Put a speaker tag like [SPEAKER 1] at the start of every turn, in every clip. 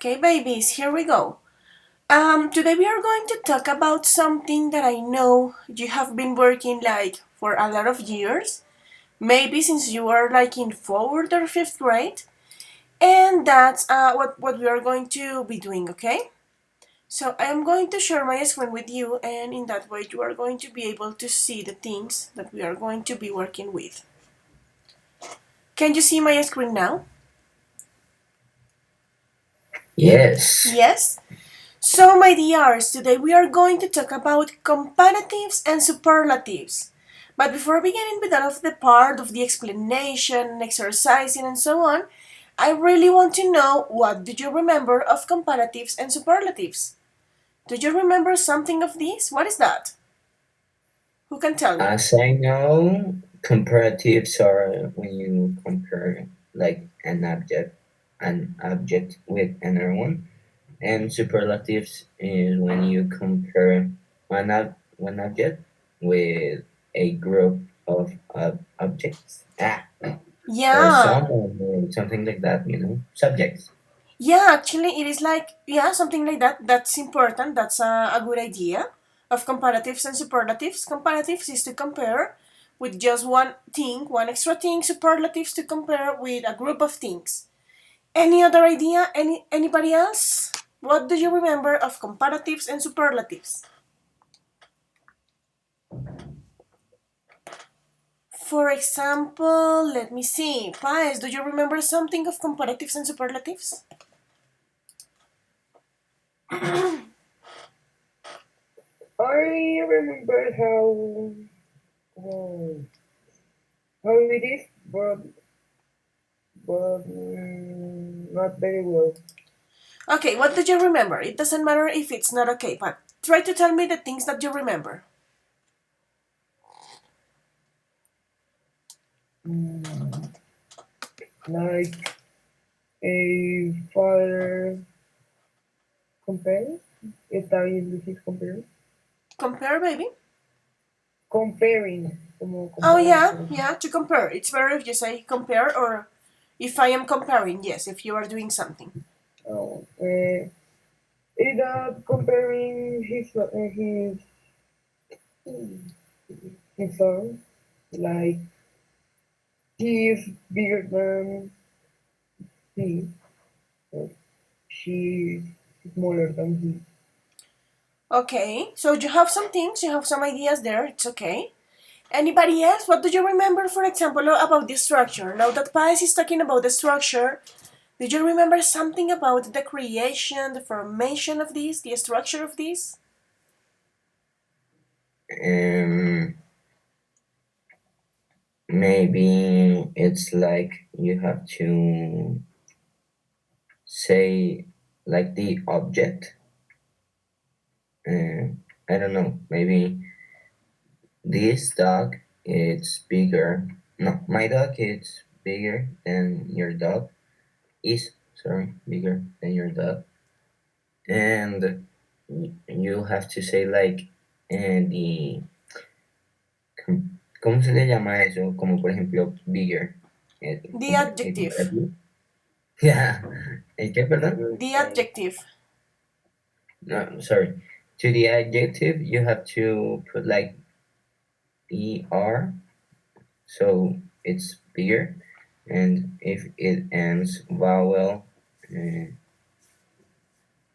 [SPEAKER 1] Okay, babies, here we go. Today we are going to talk about something that I know you have been working like for a lot of years, maybe since you are like in fourth or fifth grade, and that's what we are going to be doing, okay? So I am going to share my screen with you, and in that way you are going to be able to see the things that we are going to be working with. Can you see my screen now?
[SPEAKER 2] Yes.
[SPEAKER 1] Yes? So, my dears, today we are going to talk about comparatives and superlatives. But before beginning with all of the part of the explanation, exercising, and so on, I really want to know what do you remember of comparatives and superlatives? Do you remember something of this? What is that? Who can tell me?
[SPEAKER 2] As I know, comparatives are when you compare like an object with another one, and superlatives is when you compare one object with a group of objects. Or
[SPEAKER 1] Yeah,
[SPEAKER 2] someone or something like that. Subjects.
[SPEAKER 1] yeah, actually, it is like, yeah, something like that. That's important. That's a good idea of comparatives and superlatives. Comparatives is to compare with just one thing, one extra thing. Superlatives to compare with a group of things. Any other idea? Anybody else? What do you remember of comparatives and superlatives? For example, let me see. Pies, do you remember something of comparatives and superlatives?
[SPEAKER 3] I remember uh, how it is, but not very well.
[SPEAKER 1] Okay, what do you remember? It doesn't matter if it's not okay, but try to tell me the things that you remember.
[SPEAKER 3] Mm, like a father comparing, está bien decir comparing,
[SPEAKER 1] Compare, baby.
[SPEAKER 3] comparing, como
[SPEAKER 1] Oh,
[SPEAKER 3] comparar,
[SPEAKER 1] yeah,
[SPEAKER 3] por ejemplo.
[SPEAKER 1] yeah, to compare. It's better if you say compare or if I am comparing, yes, if you are doing something.
[SPEAKER 3] Is that comparing his son, like he is bigger than he, or she is smaller than he.
[SPEAKER 1] Okay, so you have some things, you have some ideas there, it's okay. Anybody else? What do you remember, for example, about the structure? Now that Pais is talking about the structure, do you remember something about the creation, the formation of this, the structure of this?
[SPEAKER 2] Um, Maybe it's like you have to say like the object. Uh, I don't know. Maybe this dog is bigger. No, my dog is bigger than your dog. Is sorry, bigger than your dog, and you have to say like the ¿cómo se le llama eso? Como por ejemplo bigger,
[SPEAKER 1] The
[SPEAKER 2] como el
[SPEAKER 1] adjective.
[SPEAKER 2] comparativo. Yeah, ¿el qué, perdón?
[SPEAKER 1] The adjective.
[SPEAKER 2] No, sorry. To the adjective, you have to put like er, so it's bigger. And if it ends vowel, uh,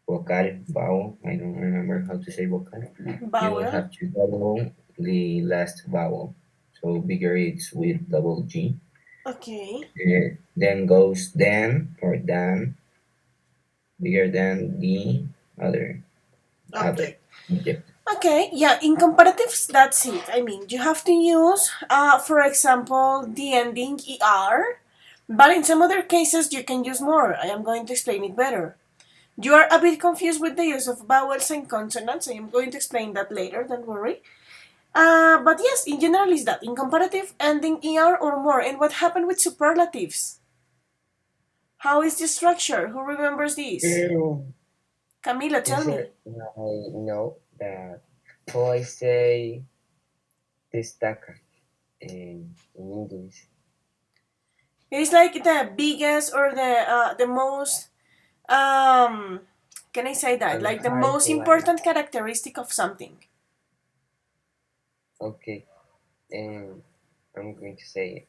[SPEAKER 2] vocal, vowel, I don't remember how to say vocal, you will
[SPEAKER 1] Vowel.
[SPEAKER 2] have to double the last vowel. So bigger it's with double G.
[SPEAKER 1] Okay.
[SPEAKER 2] Then goes then or than, bigger than the other
[SPEAKER 1] Object.
[SPEAKER 2] object.
[SPEAKER 1] Okay, yeah, in comparatives, that's it. I mean, you have to use, for example, the ending er, but in some other cases, you can use more. I am going to explain it better. You are a bit confused with the use of vowels and consonants. I am going to explain that later, don't worry. But yes, in general, is that in comparative, ending er or more. And what happened with superlatives? How is the structure? Who remembers this?
[SPEAKER 3] Pero
[SPEAKER 1] Camila, tell
[SPEAKER 4] Is
[SPEAKER 1] me.
[SPEAKER 4] it? I know that how I say destaca in English.
[SPEAKER 1] It is like the biggest or the most um, can I say that?
[SPEAKER 4] And
[SPEAKER 1] Like the
[SPEAKER 4] high
[SPEAKER 1] most
[SPEAKER 4] light.
[SPEAKER 1] important characteristic of something.
[SPEAKER 4] Okay, and I'm going to say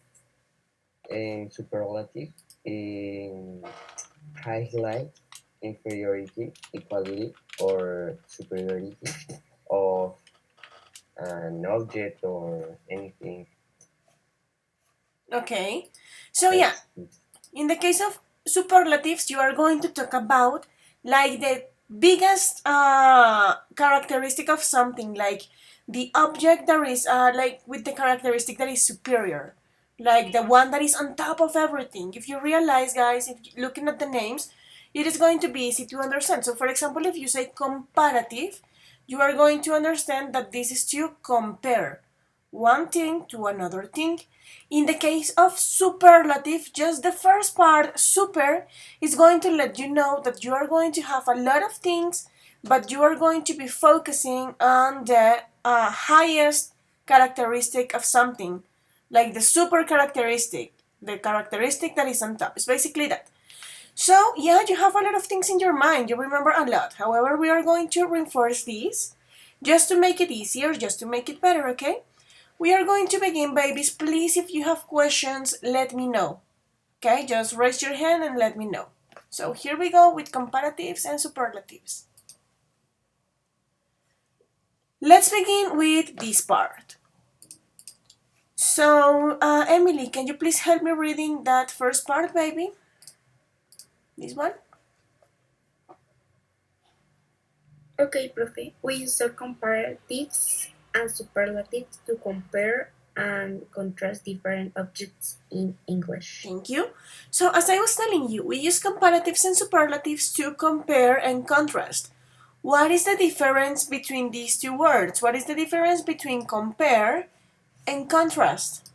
[SPEAKER 4] superlative in highlight inferiority, equality, or superiority of an object or anything.
[SPEAKER 1] Okay. So yeah,
[SPEAKER 4] That's it.
[SPEAKER 1] in the case of superlatives, you are going to talk about like the biggest characteristic of something, like the object that is like with the characteristic that is superior, like the one that is on top of everything. If you realize, guys, if you're looking at the names, it is going to be easy to understand. So, for example, if you say comparative, you are going to understand that this is to compare one thing to another thing. In the case of superlative, just the first part, super, is going to let you know that you are going to have a lot of things, but you are going to be focusing on the highest characteristic of something, like the super characteristic, the characteristic that is on top. It's basically that. So, yeah, you have a lot of things in your mind, you remember a lot. However, we are going to reinforce these just to make it easier, just to make it better, okay? We are going to begin, babies. Please, if you have questions, let me know. Okay, just raise your hand and let me know. So here we go with comparatives and superlatives. Let's begin with this part. So, Emily, can you please help me reading that first part, baby? This one?
[SPEAKER 5] Okay, Profe. We use the comparatives and superlatives to compare and contrast different objects in English.
[SPEAKER 1] Thank you. So, as I was telling you, we use comparatives and superlatives to compare and contrast. What is the difference between these two words? What is the difference between compare and contrast?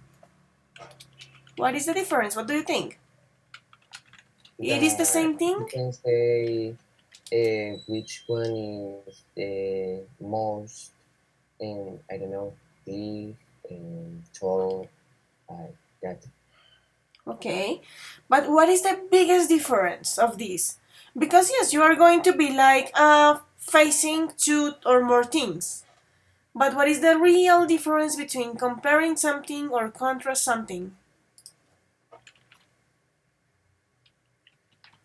[SPEAKER 1] What is the difference? What do you think? It is the
[SPEAKER 4] That
[SPEAKER 1] same thing?
[SPEAKER 4] you can say which one is the most, I don't know, big and tall, like that.
[SPEAKER 1] Okay. But what is the biggest difference of these? Because yes, you are going to be like facing two or more things. But what is the real difference between comparing something or contrast something?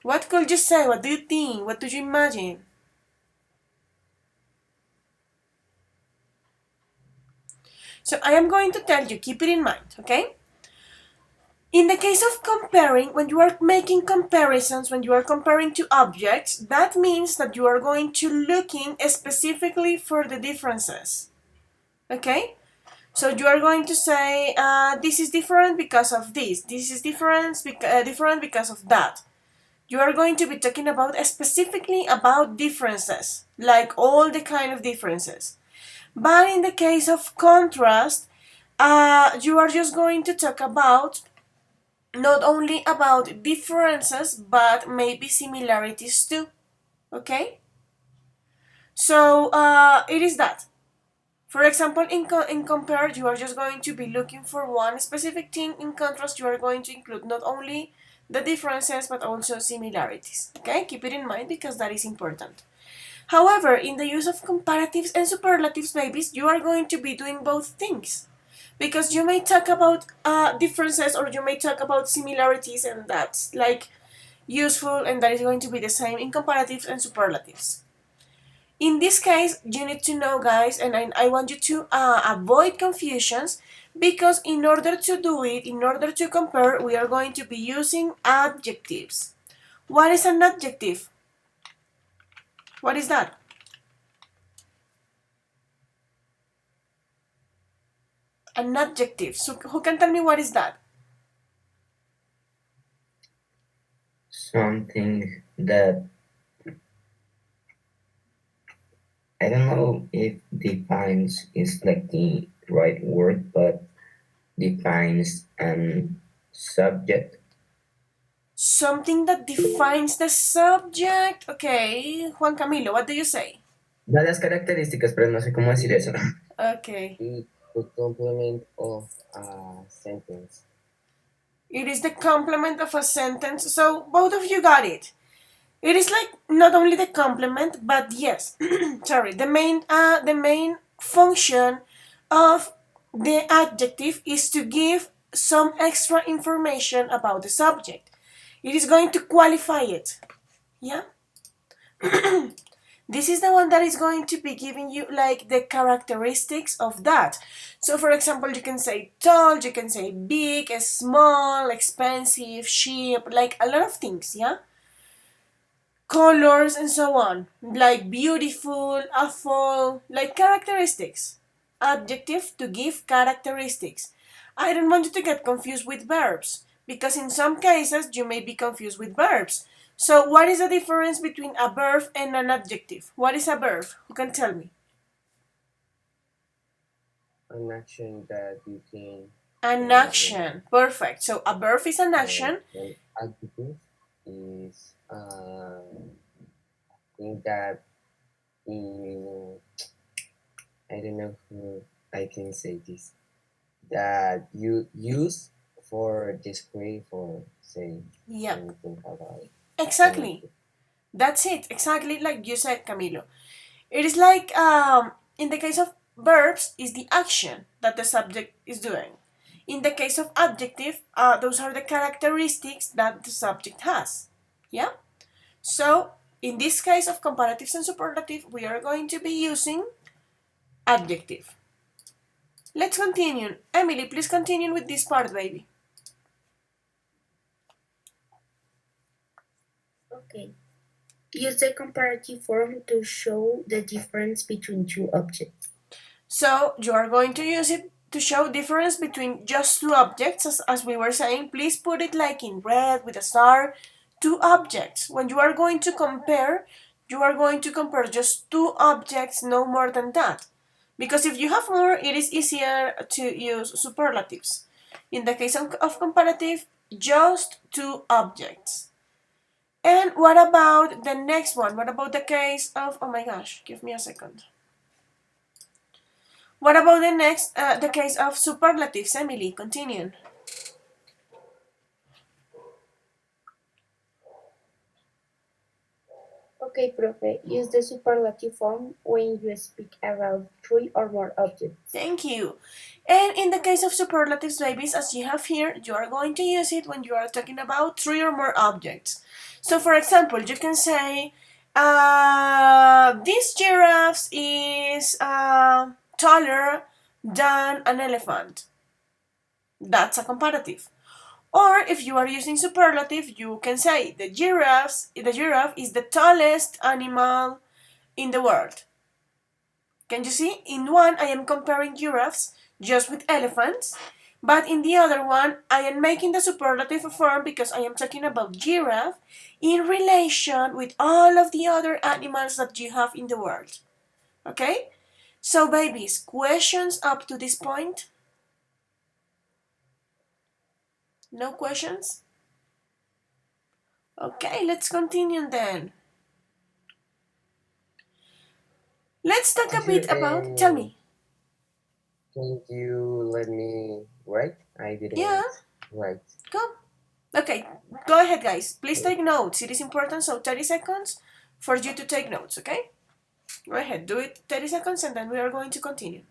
[SPEAKER 1] What could you say? What do you think? What do you imagine? So I am going to tell you, keep it in mind, okay? In the case of comparing, when you are making comparisons, when you are comparing two objects, that means that you are going to looking specifically for the differences. Okay? So you are going to say, this is different because of this. This is different because of that. You are going to be talking about specifically about differences, like all the kind of differences. But in the case of contrast, you are just going to talk about not only about differences but maybe similarities too. Okay? So it is that. For example, in compare, you are just going to be looking for one specific thing. In contrast, you are going to include not only the differences but also similarities. Okay? Keep it in mind because that is important. However, in the use of comparatives and superlatives, babies, you are going to be doing both things. Because you may talk about differences or you may talk about similarities, and that's like useful, and that is going to be the same in comparatives and superlatives. In this case, you need to know, guys, and I want you to avoid confusions, because in order to do it, in order to compare, we are going to be using adjectives. What is an adjective? What is that? An adjective. So who can tell me what is that?
[SPEAKER 2] Something that I don't know if defines is like the right word, but defines an subject.
[SPEAKER 1] Something that defines the subject. Okay, Juan Camilo, what do you say?
[SPEAKER 2] Da las características, pero no sé cómo decir eso.
[SPEAKER 1] Okay.
[SPEAKER 4] It's the complement of a sentence.
[SPEAKER 1] It is the complement of a sentence. So both of you got it. It is like not only the complement, but yes, sorry, the main function of the adjective is to give some extra information about the subject. It is going to qualify it. Yeah? This is the one that is going to be giving you like the characteristics of that. So for example, you can say tall, you can say big, small, expensive, cheap, like a lot of things, yeah? Colors and so on, like beautiful, awful, like characteristics. Adjective to give characteristics. I don't want you to get confused with verbs because in some cases you may be confused with verbs. So, what is the difference between a verb and an adjective? What is a verb? You can tell me.
[SPEAKER 4] An action that you can
[SPEAKER 1] An
[SPEAKER 4] do.
[SPEAKER 1] action. Perfect. So, a verb is an action.
[SPEAKER 4] An adjective is thing that in, I don't know who I can say this, that you use for describe or say
[SPEAKER 1] Yep.
[SPEAKER 4] anything about an
[SPEAKER 1] Exactly.
[SPEAKER 4] object.
[SPEAKER 1] That's it. Exactly like you said, Camilo. It is like in the case of verbs, is the action that the subject is doing. In the case of adjective, those are the characteristics that the subject has. Yeah? So, in this case of comparatives and superlative, we are going to be using adjective. Let's continue. Emily, please continue with this part, baby.
[SPEAKER 5] Okay. Use the comparative form to show the difference between two objects.
[SPEAKER 1] So you are going to use it to show difference between just two objects, as we were saying. Please put it like in red with a star. Two objects. When you are going to compare, you are going to compare just two objects, no more than that. Because if you have more, it is easier to use superlatives. In the case of comparative, just two objects. And what about the next one? What about the case of, oh my gosh, give me a second. What about the case of superlatives, Emily? Continue.
[SPEAKER 5] Okay, profe. Use the superlative form when you speak about three or more objects.
[SPEAKER 1] Thank you. And in the case of superlatives, babies, as you have here, you are going to use it when you are talking about three or more objects. So, for example, you can say, this giraffe is taller than an elephant. That's a comparative. Or if you are using superlative, you can say the giraffe is the tallest animal in the world. Can you see? In one, I am comparing giraffes just with elephants, but in the other one, I am making the superlative form because I am talking about giraffe in relation with all of the other animals that you have in the world. Okay? So, babies, questions up to this point? No questions? Okay, let's continue then. Let's talk a
[SPEAKER 4] Teacher,
[SPEAKER 1] bit about. Tell me.
[SPEAKER 4] can you let me write? I
[SPEAKER 1] Yeah,
[SPEAKER 4] didn't write.
[SPEAKER 1] go. Okay, go ahead, guys. Please take notes. It is important, so 30 seconds for you to take notes, okay? Go ahead, do it 30 seconds and then we are going to continue.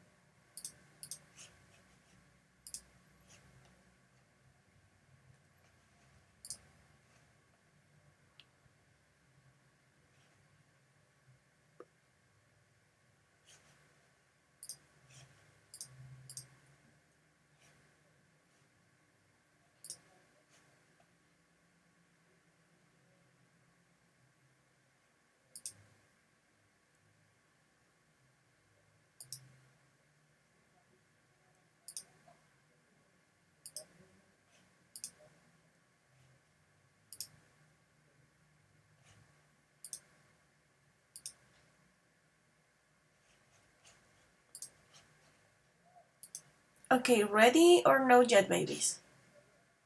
[SPEAKER 1] Okay, ready or no yet, babies?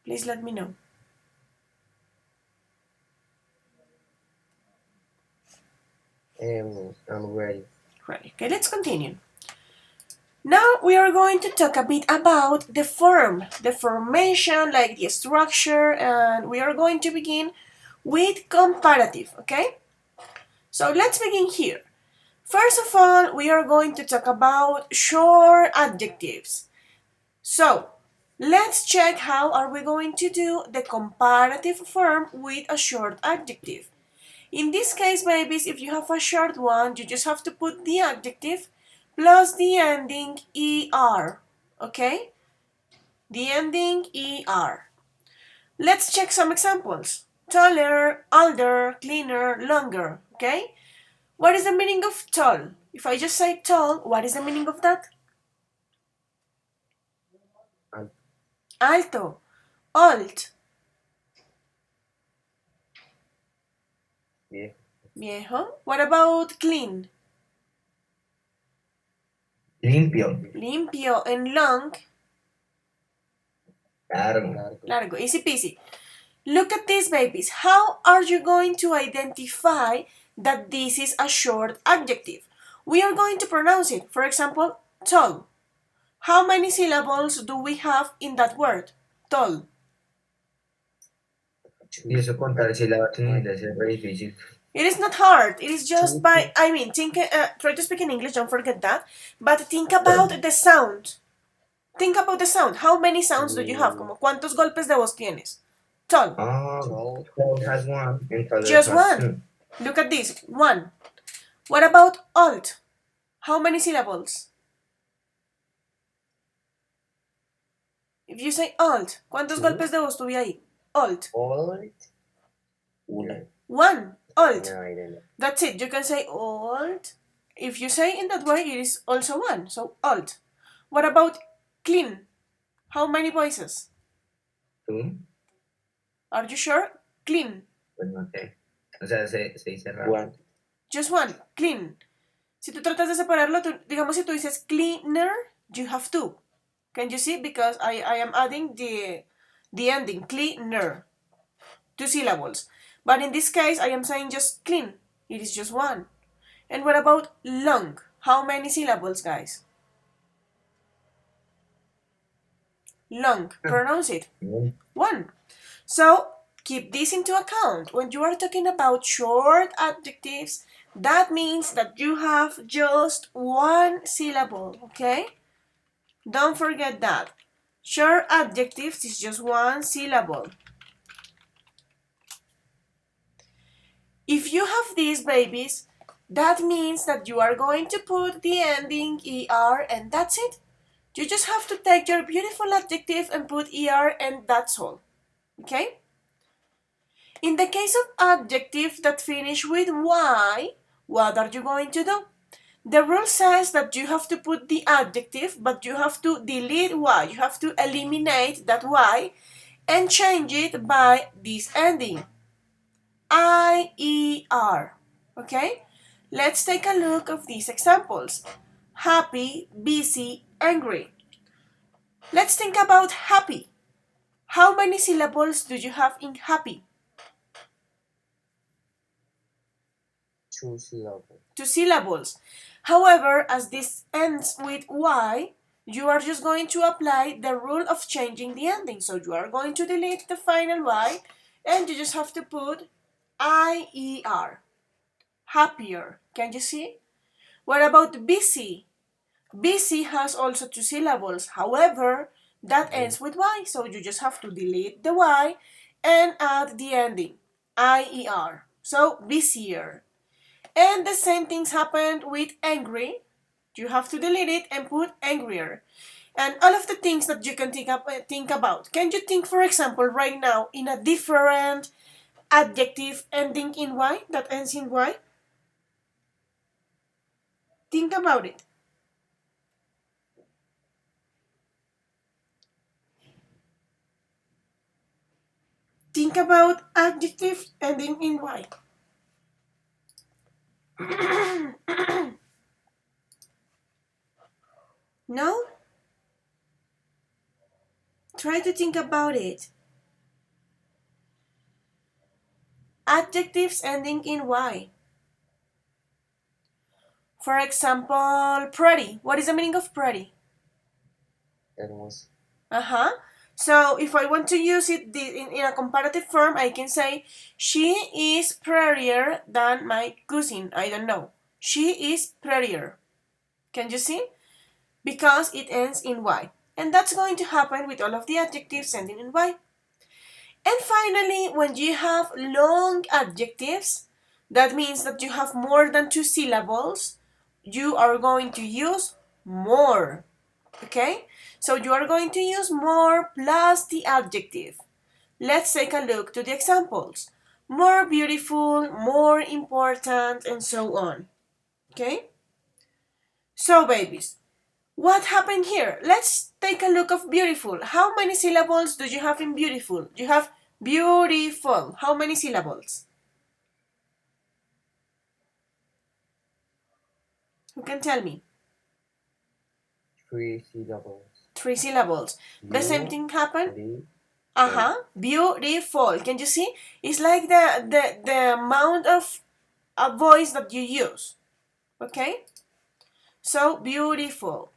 [SPEAKER 1] Please let me know.
[SPEAKER 4] I'm ready.
[SPEAKER 1] Ready. Okay, let's continue. Now we are going to talk a bit about the form, the formation, like the structure, and we are going to begin with comparative, okay? So let's begin here. First of all, we are going to talk about short adjectives. So, let's check how are we going to do the comparative form with a short adjective. In this case, babies, if you have a short one, you just have to put the adjective plus the ending er, okay? The ending er. Let's check some examples. Taller, older, cleaner, longer, okay? What is the meaning of tall? If I just say tall, what is the meaning of that?
[SPEAKER 4] Al-
[SPEAKER 1] Alto. Old.
[SPEAKER 4] Viejo.
[SPEAKER 1] Viejo. What about clean?
[SPEAKER 2] Limpio.
[SPEAKER 1] Limpio. And long?
[SPEAKER 2] Largo.
[SPEAKER 4] Largo.
[SPEAKER 1] Largo. Easy peasy. Look at this, babies. How are you going to identify that this is a short adjective? We are going to pronounce it. For example, tall. How many syllables do we have in that word? Tall.
[SPEAKER 2] Y eso contar sílabas en inglés es re difícil.
[SPEAKER 1] It is not hard. It is just
[SPEAKER 4] Two.
[SPEAKER 1] try to speak in English, don't forget that. But think about the sound. Think about the sound. How many sounds do you have? Como ¿cuántos golpes de voz tienes? Tall.
[SPEAKER 4] Tall.
[SPEAKER 2] Tall has one and taller
[SPEAKER 1] Just
[SPEAKER 2] has
[SPEAKER 1] one.
[SPEAKER 2] two.
[SPEAKER 1] Look at this. One. What about alt? How many syllables? If you say alt, ¿cuántos
[SPEAKER 4] Two.
[SPEAKER 1] golpes de voz tuve ahí? Alt.
[SPEAKER 4] Old.
[SPEAKER 2] Una.
[SPEAKER 1] One. Alt.
[SPEAKER 4] No, I don't know.
[SPEAKER 1] That's it. You can say alt. If you say in that way, it is also one. So alt. What about clean? How many voices?
[SPEAKER 2] Two.
[SPEAKER 1] Are you sure? Clean.
[SPEAKER 2] Pues no sé. O sea, se dice raro.
[SPEAKER 4] One.
[SPEAKER 1] Just one. Clean. Si tú tratas de separarlo, digamos si tú dices cleaner, you have two. Can you see? Because I am adding the ending, cleaner. Two syllables. But in this case, I am saying just clean. It is just one. And what about long? How many syllables, guys? Long. Pronounce it.
[SPEAKER 2] One.
[SPEAKER 1] One. So keep this into account. When you are talking about short adjectives, that means that you have just one syllable, okay? Don't forget that. Short adjectives is just one syllable. If you have these, babies, that means that you are going to put the ending er and that's it. You just have to take your beautiful adjective and put er and that's all. Okay? In the case of adjectives that finish with y, what are you going to do? The rule says that you have to put the adjective, but you have to delete y. You have to eliminate that y and change it by this ending. IER. Okay? Let's take a look of these examples. Happy, busy, angry. Let's think about happy. How many syllables do you have in happy?
[SPEAKER 4] Two syllables.
[SPEAKER 1] Two syllables. However, as this ends with y, you are just going to apply the rule of changing the ending. So you are going to delete the final y and you just have to put IER. Happier. Can you see? What about busy? Busy has also two syllables. However, that ends with y, so you just have to delete the y and add the ending, IER. So busier. And the same things happened with angry. You have to delete it and put angrier. And all of the things that you can think about. Can you think, for example, right now in a different adjective ending in y that ends in y? Think about it. Think about adjective ending in y. No? Try to think about it. Adjectives ending in y. For example, pretty. What is the meaning of pretty?
[SPEAKER 4] Hermoso.
[SPEAKER 1] Uh-huh. So if I want to use it in a comparative form, I can say she is prettier than my cousin. I don't know. She is prettier. Can you see? Because it ends in Y. And that's going to happen with all of the adjectives ending in Y. And finally, when you have long adjectives, that means that you have more than two syllables, you are going to use more. Okay? So you are going to use more plus the adjective. Let's take a look to the examples. More beautiful, more important, and so on. Okay? So, babies, what happened here? Let's take a look of beautiful. How many syllables do you have in beautiful? You have beautiful. How many syllables? Who can tell me?
[SPEAKER 4] 3 syllables.
[SPEAKER 1] Three syllables. The same
[SPEAKER 4] You,
[SPEAKER 1] thing happened.
[SPEAKER 4] three, four.
[SPEAKER 1] Beautiful. Can you see? It's like the amount of a voice that you use. Okay? So beautiful.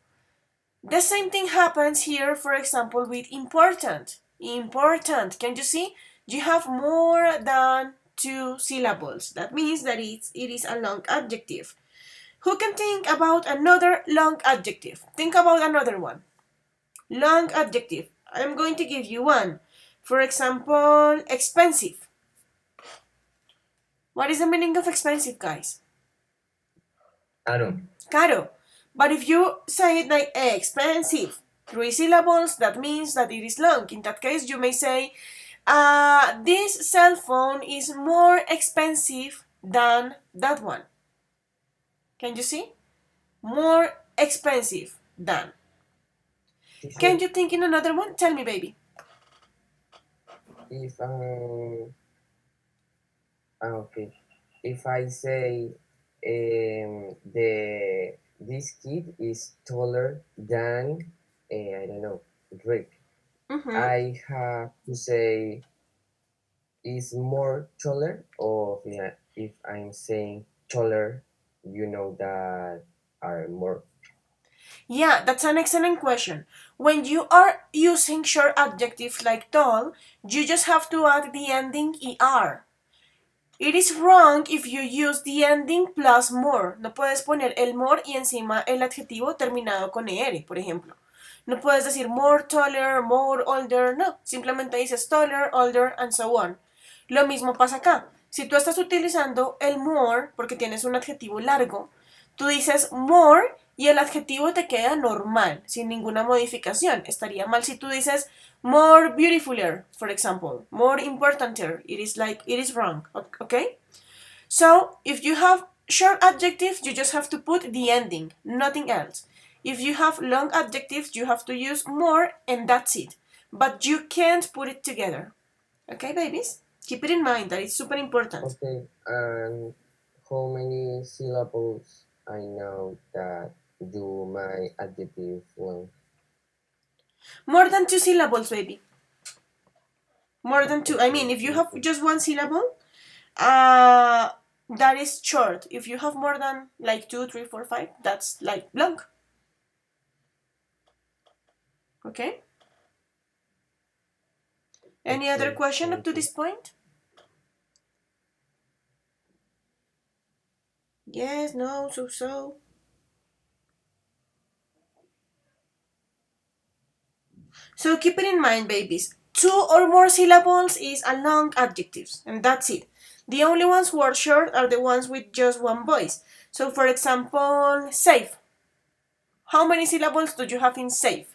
[SPEAKER 1] The same thing happens here, for example, with important. Important. Can you see? You have more than two syllables. That means that it is a long adjective. Who can think about another long adjective? Think about another one. Long adjective. I'm going to give you one. For example, expensive. What is the meaning of expensive, guys?
[SPEAKER 2] Caro.
[SPEAKER 1] Caro. But if you say it like expensive, three syllables, that means that it is long. In that case, you may say, this cell phone is more expensive than that one. Can you see? More expensive than. Can
[SPEAKER 4] Teacher,
[SPEAKER 1] you think in another one? Tell me, baby.
[SPEAKER 4] if okay, if I say this kid is taller than I don't know, Rick,
[SPEAKER 1] Mm-hmm.
[SPEAKER 4] I have to say is more taller, or yeah, if I'm saying taller, you know that are more.
[SPEAKER 1] Yeah, that's an excellent question. When you are using short adjectives like tall, you just have to add the ending er. It is wrong if you use the ending plus more. No puedes poner el more y encima el adjetivo terminado con er, por ejemplo. No puedes decir more taller, more older, no. Simplemente dices taller, older, and so on. Lo mismo pasa acá. Si tú estás utilizando el more porque tienes un adjetivo largo, tú dices more y el adjetivo te queda normal, sin ninguna modificación. Estaría mal si tú dices more beautifuler, for example, more importanter. It is like it is wrong, okay? So, if you have short adjectives, you just have to put the ending, nothing else. If you have long adjectives, you have to use more and that's it. But you can't put it together. Okay, babies? Keep it in mind that it's super important.
[SPEAKER 4] Okay, and how many syllables I know that do my adjective long?
[SPEAKER 1] More than two syllables, baby. More than two. I mean,
[SPEAKER 4] Okay,
[SPEAKER 1] if you
[SPEAKER 4] thank
[SPEAKER 1] have
[SPEAKER 4] you.
[SPEAKER 1] just one syllable, uh, that is short. If you have more than like two, three, four, five, that's like long. Okay? Any other
[SPEAKER 4] Okay,
[SPEAKER 1] question up
[SPEAKER 4] thank
[SPEAKER 1] to
[SPEAKER 4] you.
[SPEAKER 1] this point? Yes, no, so. So keep it in mind, babies. Two or more syllables is a long adjectives, and that's it. The only ones who are short are the ones with just one voice. So, for example, safe. How many syllables do you have in safe?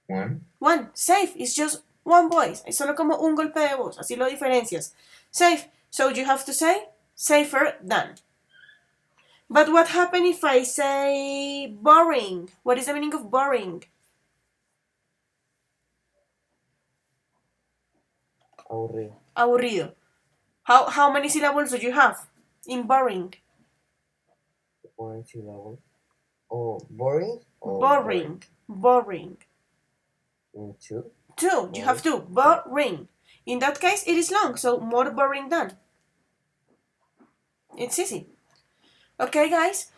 [SPEAKER 2] One.
[SPEAKER 1] One. Safe is just one voice. Es solo como un golpe de voz. Así lo diferencias. Safe. So you have to say safer than. But what happens if I say boring? What is the meaning of boring?
[SPEAKER 4] Aburrido.
[SPEAKER 1] Aburrido. How many syllables do you have in boring?
[SPEAKER 4] One syllable. Oh, boring or boring?
[SPEAKER 1] Boring. Boring.
[SPEAKER 4] Two.
[SPEAKER 1] Two. You have
[SPEAKER 4] Boring.
[SPEAKER 1] two.
[SPEAKER 4] Yeah.
[SPEAKER 1] Boring. In that case, it is long, so more boring than. It's easy. Okay, guys?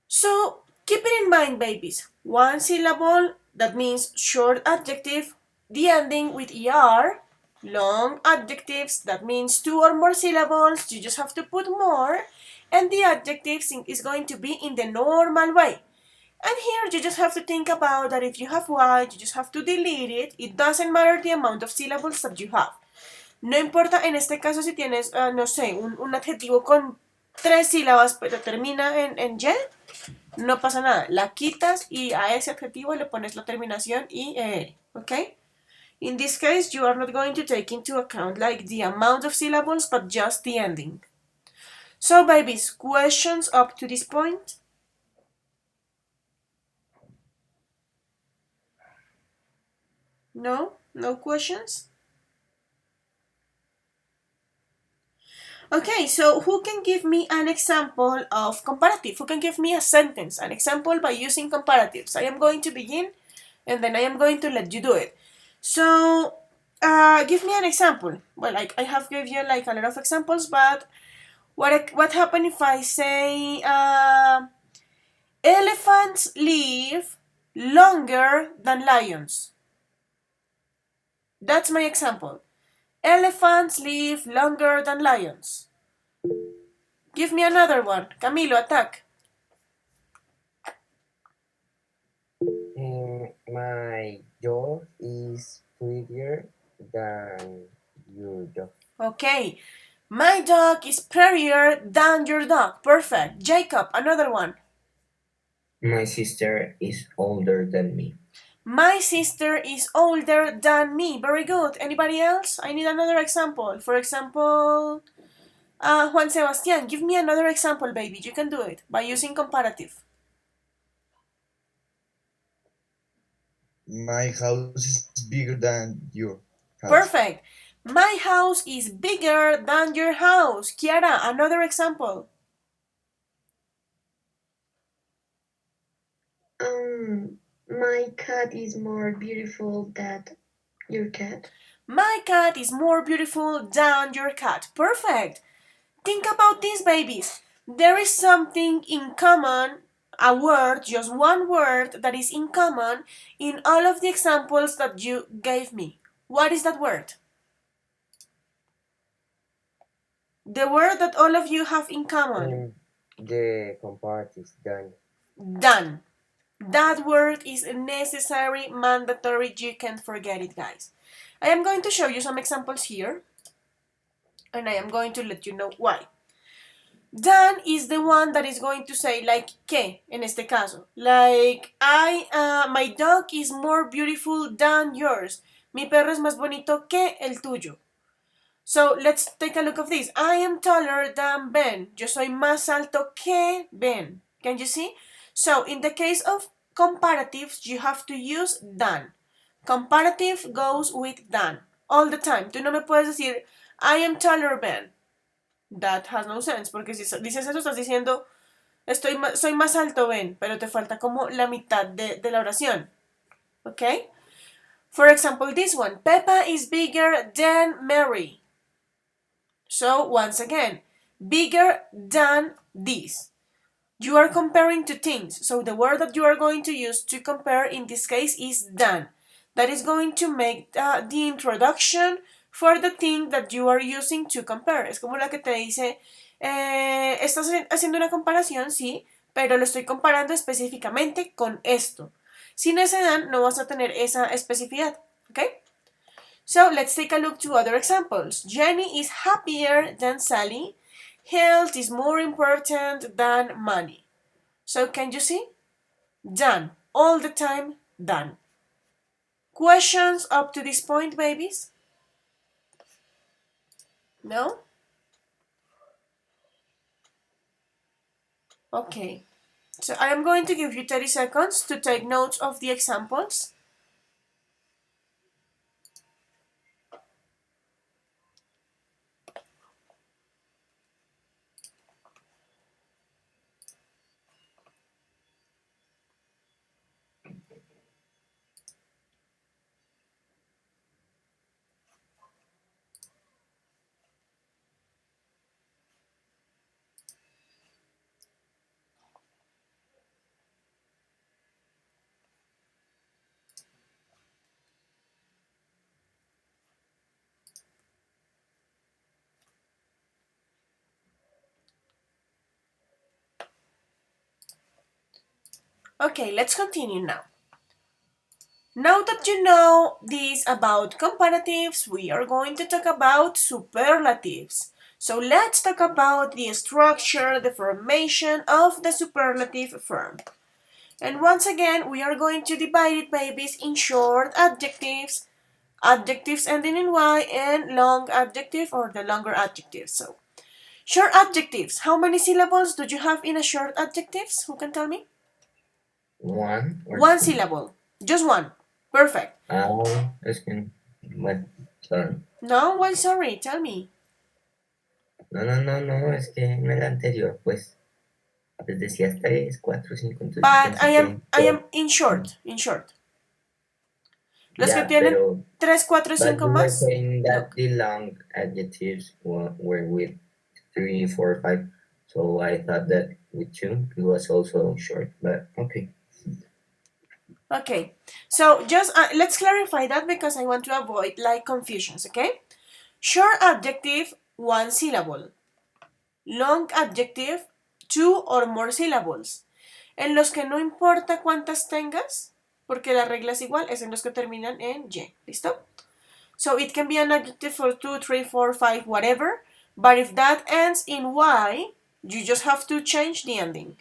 [SPEAKER 1] So keep it in mind, babies. One syllable that means short adjective, the ending with er. Long adjectives, that means two or more syllables, you just have to put more. And the adjective is going to be in the normal way. And here you just have to think about that if you have y, you just have to delete it. It doesn't matter the amount of syllables that you have. No importa en este caso si tienes, no sé, un adjetivo con 3 sílabas pero termina en y, no pasa nada. La quitas y a ese adjetivo le pones la terminación y, ¿ok? In this case, you are not going to take into account like the amount of syllables, but just the ending. So, babies, questions up to this point? No? No questions? Okay, so who can give me an example of comparative? Who can give me a sentence, an example by using comparatives? I am going to begin and then I am going to let you do it. So, give me an example. Well, I have given you like a lot of examples, but what happens if I say elephants live longer than lions? That's my example. Elephants live longer than lions. Give me another one. Camilo, attack.
[SPEAKER 4] My dog is prettier than your dog.
[SPEAKER 1] Okay. My dog is prettier than your dog. Perfect. Jacob, another one.
[SPEAKER 2] My sister is older than me.
[SPEAKER 1] My sister is older than me. Very good. Anybody else? I need another example. For example, Juan Sebastian, give me another example, baby. You can do it by using comparative.
[SPEAKER 6] My house is bigger than your house.
[SPEAKER 1] Perfect. My house is bigger than your house. Kiara, another example.
[SPEAKER 5] My cat is more beautiful than your cat.
[SPEAKER 1] My cat is more beautiful than your cat. Perfect. Think about this, babies. There is something in common, a word, just one word that is in common in all of the examples that you gave me. What is that word? The word that all of you have in common.
[SPEAKER 4] The comparatives done.
[SPEAKER 1] Done. That word is necessary, mandatory. You can't forget it, guys. I am going to show you some examples here, and I am going to let you know why. Dan is the one that is going to say like que en este caso. Like my dog is more beautiful than yours. Mi perro es más bonito que el tuyo. So let's take a look of this. I am taller than Ben. Yo soy más alto que Ben. Can you see? So in the case of comparatives, you have to use than. Comparative goes with than all the time. Tú no me puedes decir I am taller Ben. That has no sense, porque si dices eso estás diciendo soy más alto, Ben, pero te falta como la mitad de la oración. ¿Ok? For example, this one. Peppa is bigger than Mary. So, once again, bigger than this. You are comparing two things. So, the word that you are going to use to compare in this case is than. That is going to make the introduction for the thing that you are using to compare. Es como la que te dice, estás haciendo una comparación, sí, pero lo estoy comparando específicamente con esto. Sin ese than no vas a tener esa especificidad. ¿Ok? So let's take a look to other examples. Jenny is happier than Sally. Health is more important than money. So can you see? Done. All the time, done. Questions up to this point, babies? No? Okay. So I am going to give you 30 seconds to take notes of the examples. Okay, let's continue now. Now that you know this about comparatives, we are going to talk about superlatives. So let's talk about the structure, the formation of the superlative form. And once again, we are going to divide it babies in short adjectives, adjectives ending in y, and long adjective or the longer adjectives. So, short adjectives. How many syllables do you have in a short adjectives? Who can tell me?
[SPEAKER 2] One or
[SPEAKER 1] One
[SPEAKER 2] two?
[SPEAKER 1] syllable. Just one. Perfect.
[SPEAKER 2] Es que, bueno, sorry.
[SPEAKER 1] No, why sorry? Tell me.
[SPEAKER 2] No, no, no, no, es que en el anterior, pues, les decías tres, cuatro, cinco, entonces yo
[SPEAKER 1] But I
[SPEAKER 2] pensé
[SPEAKER 1] am
[SPEAKER 2] que
[SPEAKER 1] I am in short. In short. Los que
[SPEAKER 2] yeah,
[SPEAKER 1] tienen
[SPEAKER 2] pero
[SPEAKER 1] 3, 4,
[SPEAKER 2] but
[SPEAKER 1] 5
[SPEAKER 2] you were
[SPEAKER 1] más,
[SPEAKER 2] saying
[SPEAKER 1] long.
[SPEAKER 2] that the long adjectives were with three, four, five. So I thought that with two it was also short. But okay.
[SPEAKER 1] Okay. So just let's clarify that because I want to avoid like confusions, okay? Short adjective, one syllable. Long adjective, two or more syllables. En los que no importa cuántas tengas, porque la regla es igual, es en los que terminan en y. ¿Listo? So it can be an adjective for 2, 3, 4, 5, whatever. But if that ends in y, you just have to change the ending.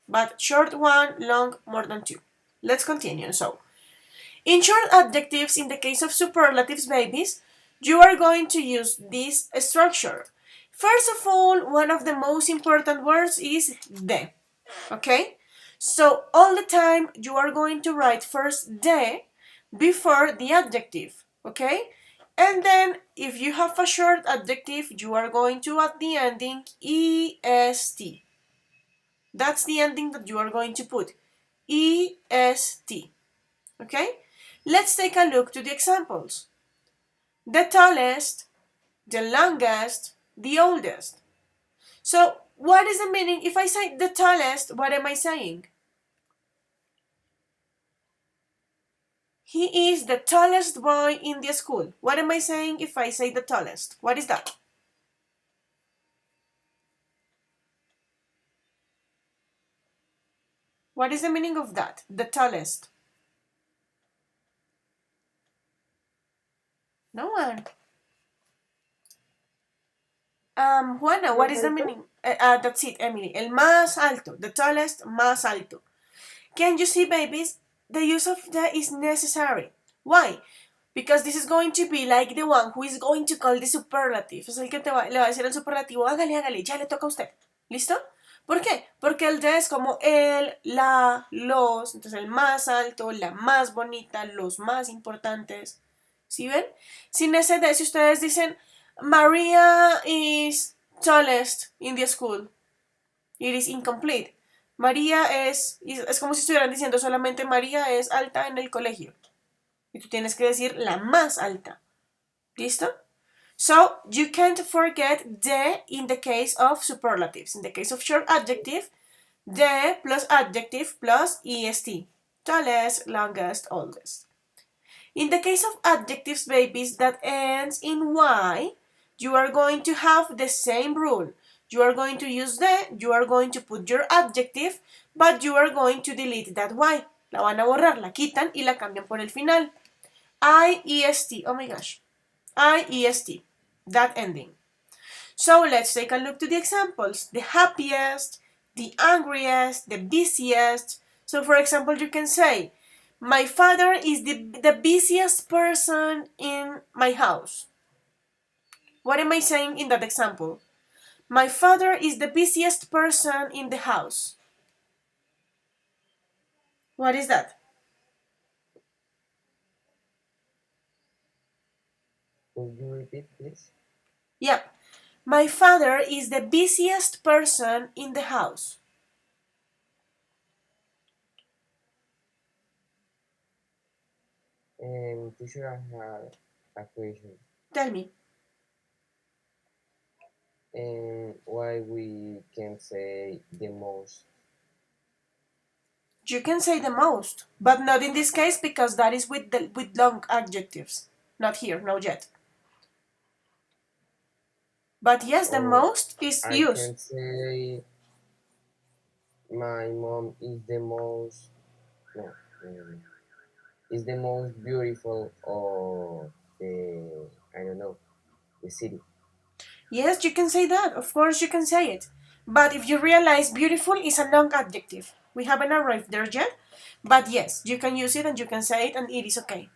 [SPEAKER 1] But short one, long more than two. Let's continue. So, in short adjectives, in the case of superlatives, babies, you are going to use this structure. First of all, one of the most important words is the. Okay? So, all the time you are going to write first the before the adjective. Okay? And then, if you have a short adjective, you are going to add the ending est. That's the ending that you are going to put. est. Okay? Let's take a look to the examples. The tallest, the longest, the oldest. So, what is the meaning? If I say the tallest, what am I saying? He is the tallest boy in the school. What am I saying if I say the tallest? What is that? What is the meaning of that? The tallest. No one. Juana, what
[SPEAKER 3] Más
[SPEAKER 1] is the
[SPEAKER 3] alto.
[SPEAKER 1] meaning? That's it, Emily. El más alto. The tallest, más alto. Can you see, babies? The use of the is necessary. Why? Because this is going to be like the one who is going to call the superlative. Es el que le va a decir el superlativo, hágale, hágale, ya le toca a usted. ¿Listo? ¿Por qué? Porque el de es como el, la, los, entonces el más alto, la más bonita, los más importantes. ¿Sí ven? Sin ese de, si ustedes dicen, Maria is tallest in the school, it is incomplete. María es como si estuvieran diciendo solamente María es alta en el colegio. Y tú tienes que decir la más alta. ¿Listo? So, you can't forget the in the case of superlatives. In the case of short adjective, the plus adjective plus est. Tallest, longest, oldest. In the case of adjectives, babies, that ends in y, you are going to have the same rule. You are going to use the, you are going to put your adjective, but you are going to delete that y. La van a borrar, la quitan y la cambian por el final. IEST, oh my gosh. IEST, that ending. So let's take a look to the examples. The happiest, the angriest, the busiest. So for example, you can say, my father is the busiest person in my house. What am I saying in that example? My father is the busiest person in the house. What is that?
[SPEAKER 4] Could you repeat, please?
[SPEAKER 1] Yeah. My father is the busiest person in the house.
[SPEAKER 4] Teacher, I have a question.
[SPEAKER 1] Tell me.
[SPEAKER 4] Why we can say the most?
[SPEAKER 1] You can say the most, but not in this case because that is with long adjectives. Not here, not yet. But yes, the
[SPEAKER 4] Or
[SPEAKER 1] most is
[SPEAKER 4] I
[SPEAKER 1] used.
[SPEAKER 4] can say my mom is the most no is the most beautiful of the I don't know the city.
[SPEAKER 1] Yes, you can say that. Of course, you can say it. But if you realize beautiful is a long adjective, we haven't arrived there yet. But yes, you can use it and you can say it, and it is okay.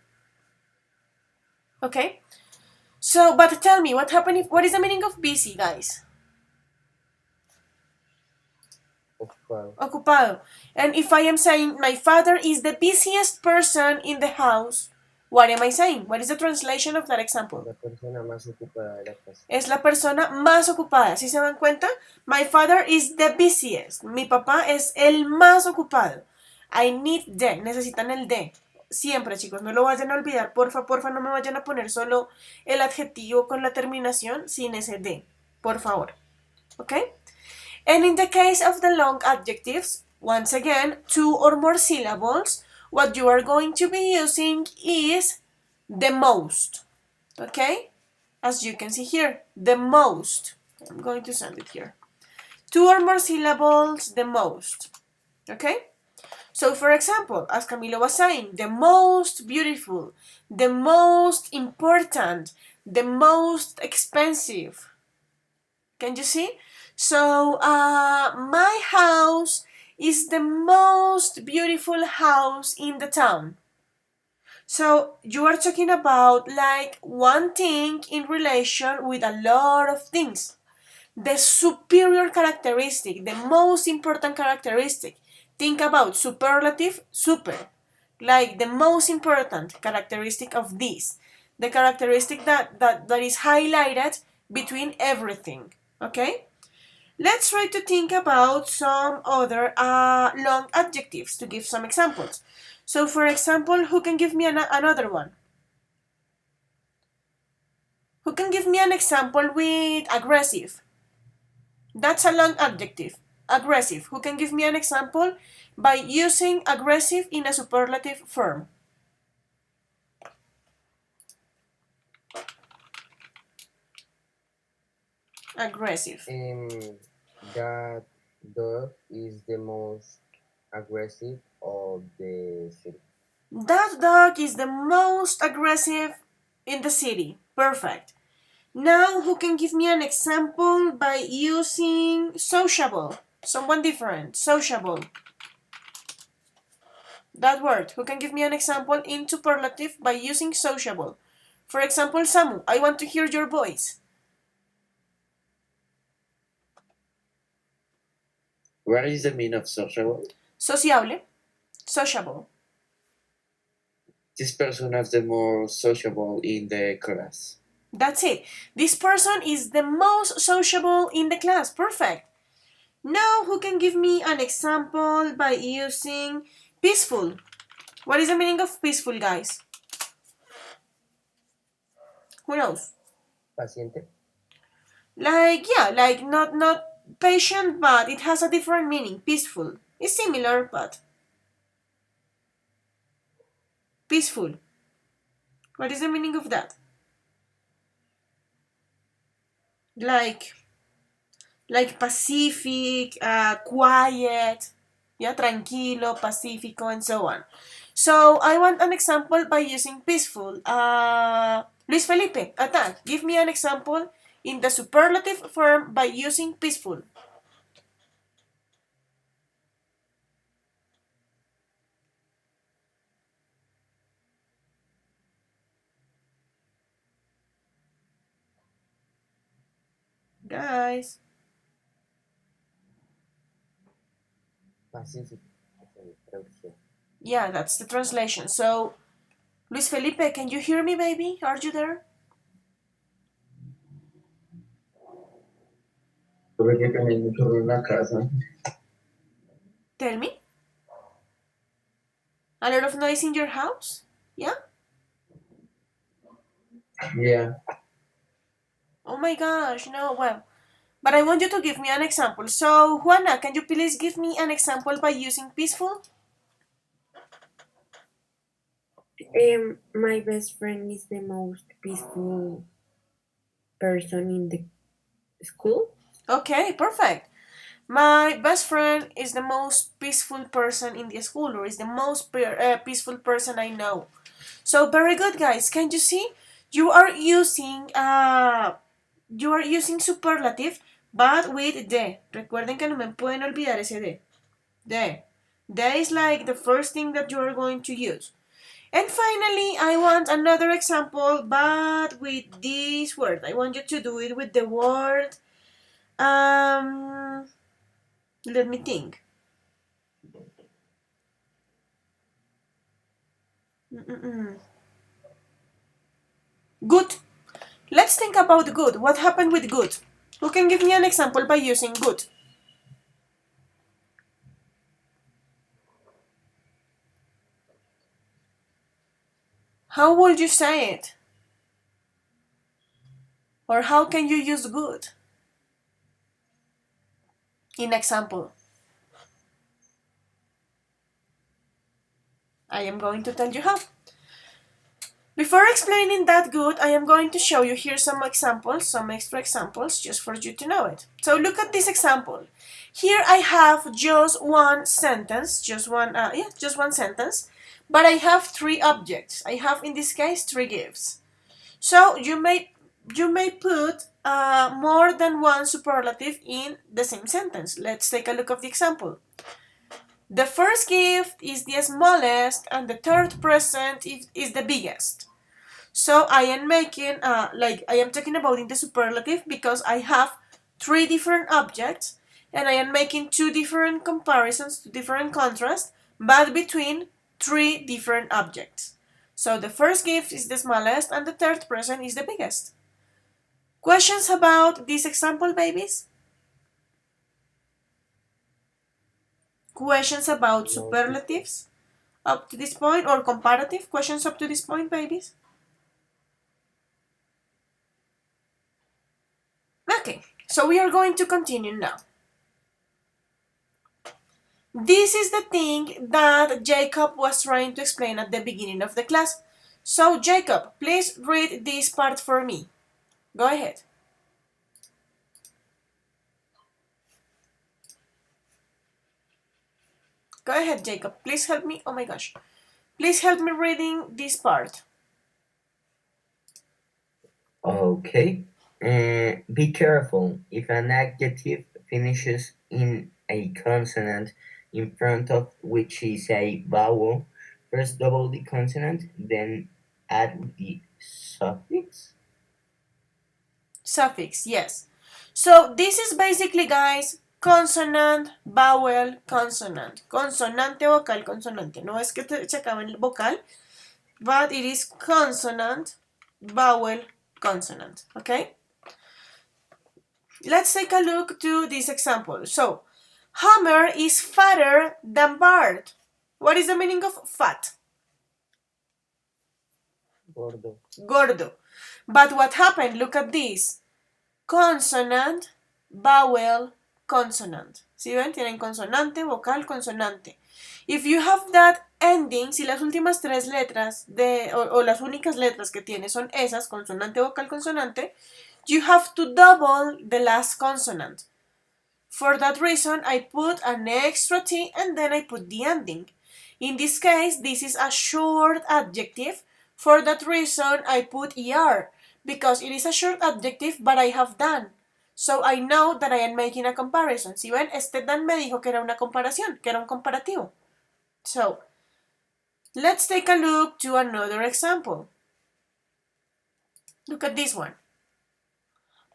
[SPEAKER 1] Okay? So, but tell me, what happened if, what is the meaning of busy, guys?
[SPEAKER 4] Ocupado.
[SPEAKER 1] Ocupado. And if I am saying my father is the busiest person in the house, what am I saying? What is the translation of that
[SPEAKER 4] Es
[SPEAKER 1] example?
[SPEAKER 4] la persona más ocupada de la casa.
[SPEAKER 1] Es la persona más ocupada. ¿Sí se dan cuenta? My father is the busiest. Mi papá es el más ocupado. I need the. Necesitan el de. Siempre, chicos, no lo vayan a olvidar. Porfa, porfa, no me vayan a poner solo el adjetivo con la terminación sin ese de. Por favor. ¿Ok? And in the case of the long adjectives, once again, two or more syllables, what you are going to be using is the most. Okay? As you can see here, the most. I'm going to send it here. Two or more syllables, the most. Okay? So, for example, as Camilo was saying, the most beautiful, the most important, the most expensive. Can you see? So, my house is the most beautiful house in the town. So, you are talking about like one thing in relation with a lot of things. The superior characteristic, the most important characteristic. Think about superlative, super. Like the most important characteristic of this. The characteristic that is highlighted between everything. Okay? Let's try to think about some other long adjectives to give some examples. So, for example, who can give me another one? Who can give me an example with aggressive? That's a long adjective. Aggressive. Who can give me an example by using aggressive in a superlative form? Aggressive.
[SPEAKER 4] That dog is the most aggressive of the city.
[SPEAKER 1] That dog is the most aggressive in the city. Perfect. Now, who can give me an example by using sociable? Someone different. Sociable. That word. Who can give me an example in superlative by using sociable? For example, Samu, I want to hear your voice.
[SPEAKER 7] What is the meaning of sociable?
[SPEAKER 1] Sociable. Sociable.
[SPEAKER 7] This person is the most sociable in the class.
[SPEAKER 1] That's it. This person is the most sociable in the class. Perfect. Now, who can give me an example by using peaceful? What is the meaning of peaceful, guys? Who knows?
[SPEAKER 4] Paciente.
[SPEAKER 1] Like, yeah, like not patient, but it has a different meaning. Peaceful. It's similar, but peaceful. What is the meaning of that? Like Pacific, quiet, yeah, tranquilo, pacífico, and so on. So I want an example by using peaceful. Luis Felipe, attack. Give me an example in the superlative form by using peaceful. Guys.
[SPEAKER 4] Pacífico. Traducción.
[SPEAKER 1] Yeah, that's the translation. So, Luis Felipe, can you hear me, baby? Are you there?
[SPEAKER 7] Tuve que cambiar mucho de una casa.
[SPEAKER 1] Tell me. A lot of noise in your house? Yeah?
[SPEAKER 7] Yeah.
[SPEAKER 1] Oh my gosh, no, well. But I want you to give me an example. So, Juana, can you please give me an example by using peaceful?
[SPEAKER 5] My best friend is the most peaceful person in the school.
[SPEAKER 1] Okay, perfect. My best friend is the most peaceful person in the school, or is the most peaceful person I know. So very good, guys. Can you see? You are using superlative, but with the. Recuerden que no me pueden olvidar ese de. The. The is like the first thing that you are going to use. And finally, I want another example, but with this word. I want you to do it with the word. Let me think. Good. Let's think about good. What happened with good? Who can give me an example by using good? How would you say it? Or how can you use good? In example. I am going to tell you how. Before explaining that good, I am going to show you here some examples, some extra examples, just for you to know it. So look at this example. Here I have just one sentence, just one sentence, but I have three objects. I have, in this case, three gifts. So you may put more than one superlative in the same sentence. Let's take a look at the example. The first gift is the smallest, and the third present is the biggest. So I am making, I am talking about in the superlative because I have three different objects, and I am making two different comparisons, two different contrasts, but between three different objects. So the first gift is the smallest, and the third present is the biggest. Questions about this example, babies? Questions about
[SPEAKER 4] No, teacher.
[SPEAKER 1] superlatives up to this point, or comparative questions up to this point, babies? Okay, so we are going to continue now. This is the thing that Jacob was trying to explain at the beginning of the class. So, Jacob, please read this part for me. Go ahead. Go ahead, Jacob. Please help me. Oh my gosh. Please help me reading this part.
[SPEAKER 2] Okay. Be careful. If an adjective finishes in a consonant in front of which is a vowel, first double the consonant, then add the suffix.
[SPEAKER 1] Suffix, yes. So, this is basically, guys, consonant, vowel, consonant. Consonante, vocal, consonante. No es que se acabe el vocal, but it is consonant, vowel, consonant. Okay? Let's take a look to this example. So, Homer is fatter than Bart. What is the meaning of fat?
[SPEAKER 4] Gordo.
[SPEAKER 1] Gordo. But what happened? Look at this. Consonant, vowel, consonant. ¿Sí ven? Tienen consonante, vocal, consonante. If you have that ending, si las últimas tres letras o las únicas letras que tiene son esas, consonante, vocal, consonante, you have to double the last consonant. For that reason, I put an extra T and then I put the ending. In this case, this is a short adjective. For that reason, I put ER because it is a short adjective, but I have done. So I know that I am making a comparison. Si ven, este Dan me dijo que era una comparación, que era un comparativo. So, let's take a look to another example. Look at this one.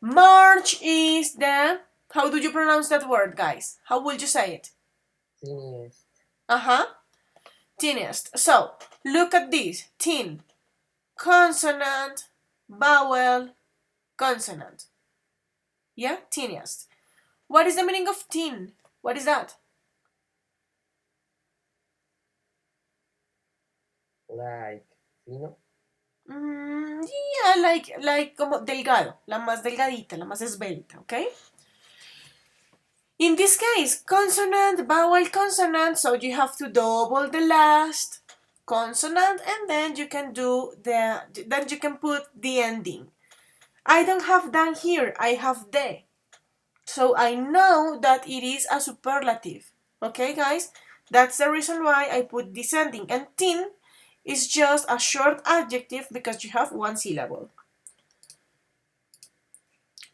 [SPEAKER 1] Marge is the... How do you pronounce that word, guys? How would you say it?
[SPEAKER 4] Thinnest.
[SPEAKER 1] Uh-huh. Thinnest. So, look at this. Thin. Consonant, vowel, consonant. Yeah? Thinnest. What is the meaning of thin? What is that?
[SPEAKER 4] Like fino.
[SPEAKER 1] Yeah, like como delgado. La más delgadita, la más esbelta, okay? In this case, consonant, vowel, consonant, so you have to double the last consonant and then you can put the ending. I don't have done here, I have the. So I know that it is a superlative. Okay, guys? That's the reason why I put descending. And thin is just a short adjective because you have one syllable.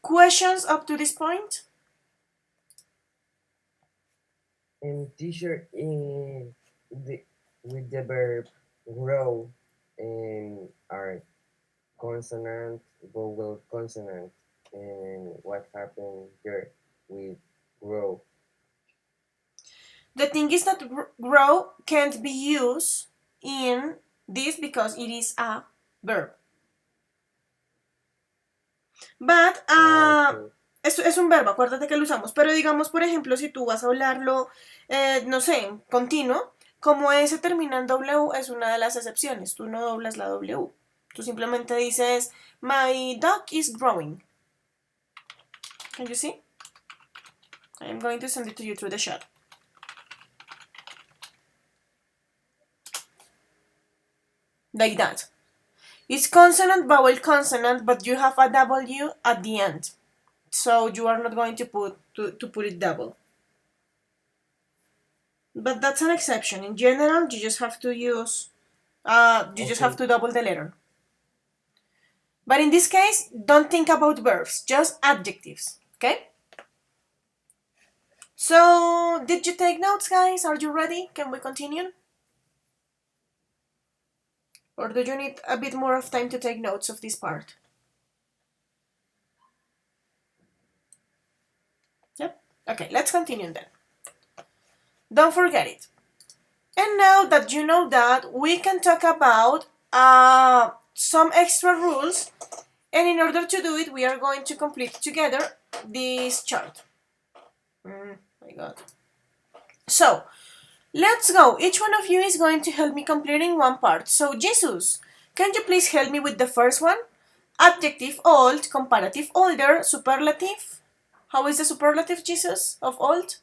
[SPEAKER 1] Questions up to this point?
[SPEAKER 4] And teacher in the with the verb grow and are consonant, vowel consonant, and what happened there with grow?
[SPEAKER 1] The thing is that grow can't be used in this because it is a verb. But
[SPEAKER 4] Okay.
[SPEAKER 1] es un verbo, acuérdate que lo usamos. Pero digamos, por ejemplo, si tú vas a hablarlo, no sé, continuo, como ese termina en W es una de las excepciones. Tú no doblas la W. Tú simplemente dices, my dog is growing. Can you see? I'm going to send it to you through the chat. Like that. It's consonant, vowel, consonant, but you have a W at the end. So you are not going to put it double. But that's an exception. In general, you just have to use, just have
[SPEAKER 4] Okay.
[SPEAKER 1] to double the letter. But in this case, don't think about verbs, just adjectives, okay? So, did you take notes, guys? Are you ready? Can we continue? Or do you need a bit more of time to take notes of this part? Yep. Okay, let's continue then. Don't forget it. And now that you know that, we can talk about some extra rules. And in order to do it, we are going to complete together this chart. My God. So, let's go. Each one of you is going to help me completing one part. So, Jesus, can you please help me with the first one? Adjective old, comparative older, superlative. How is the superlative, Jesus, of old?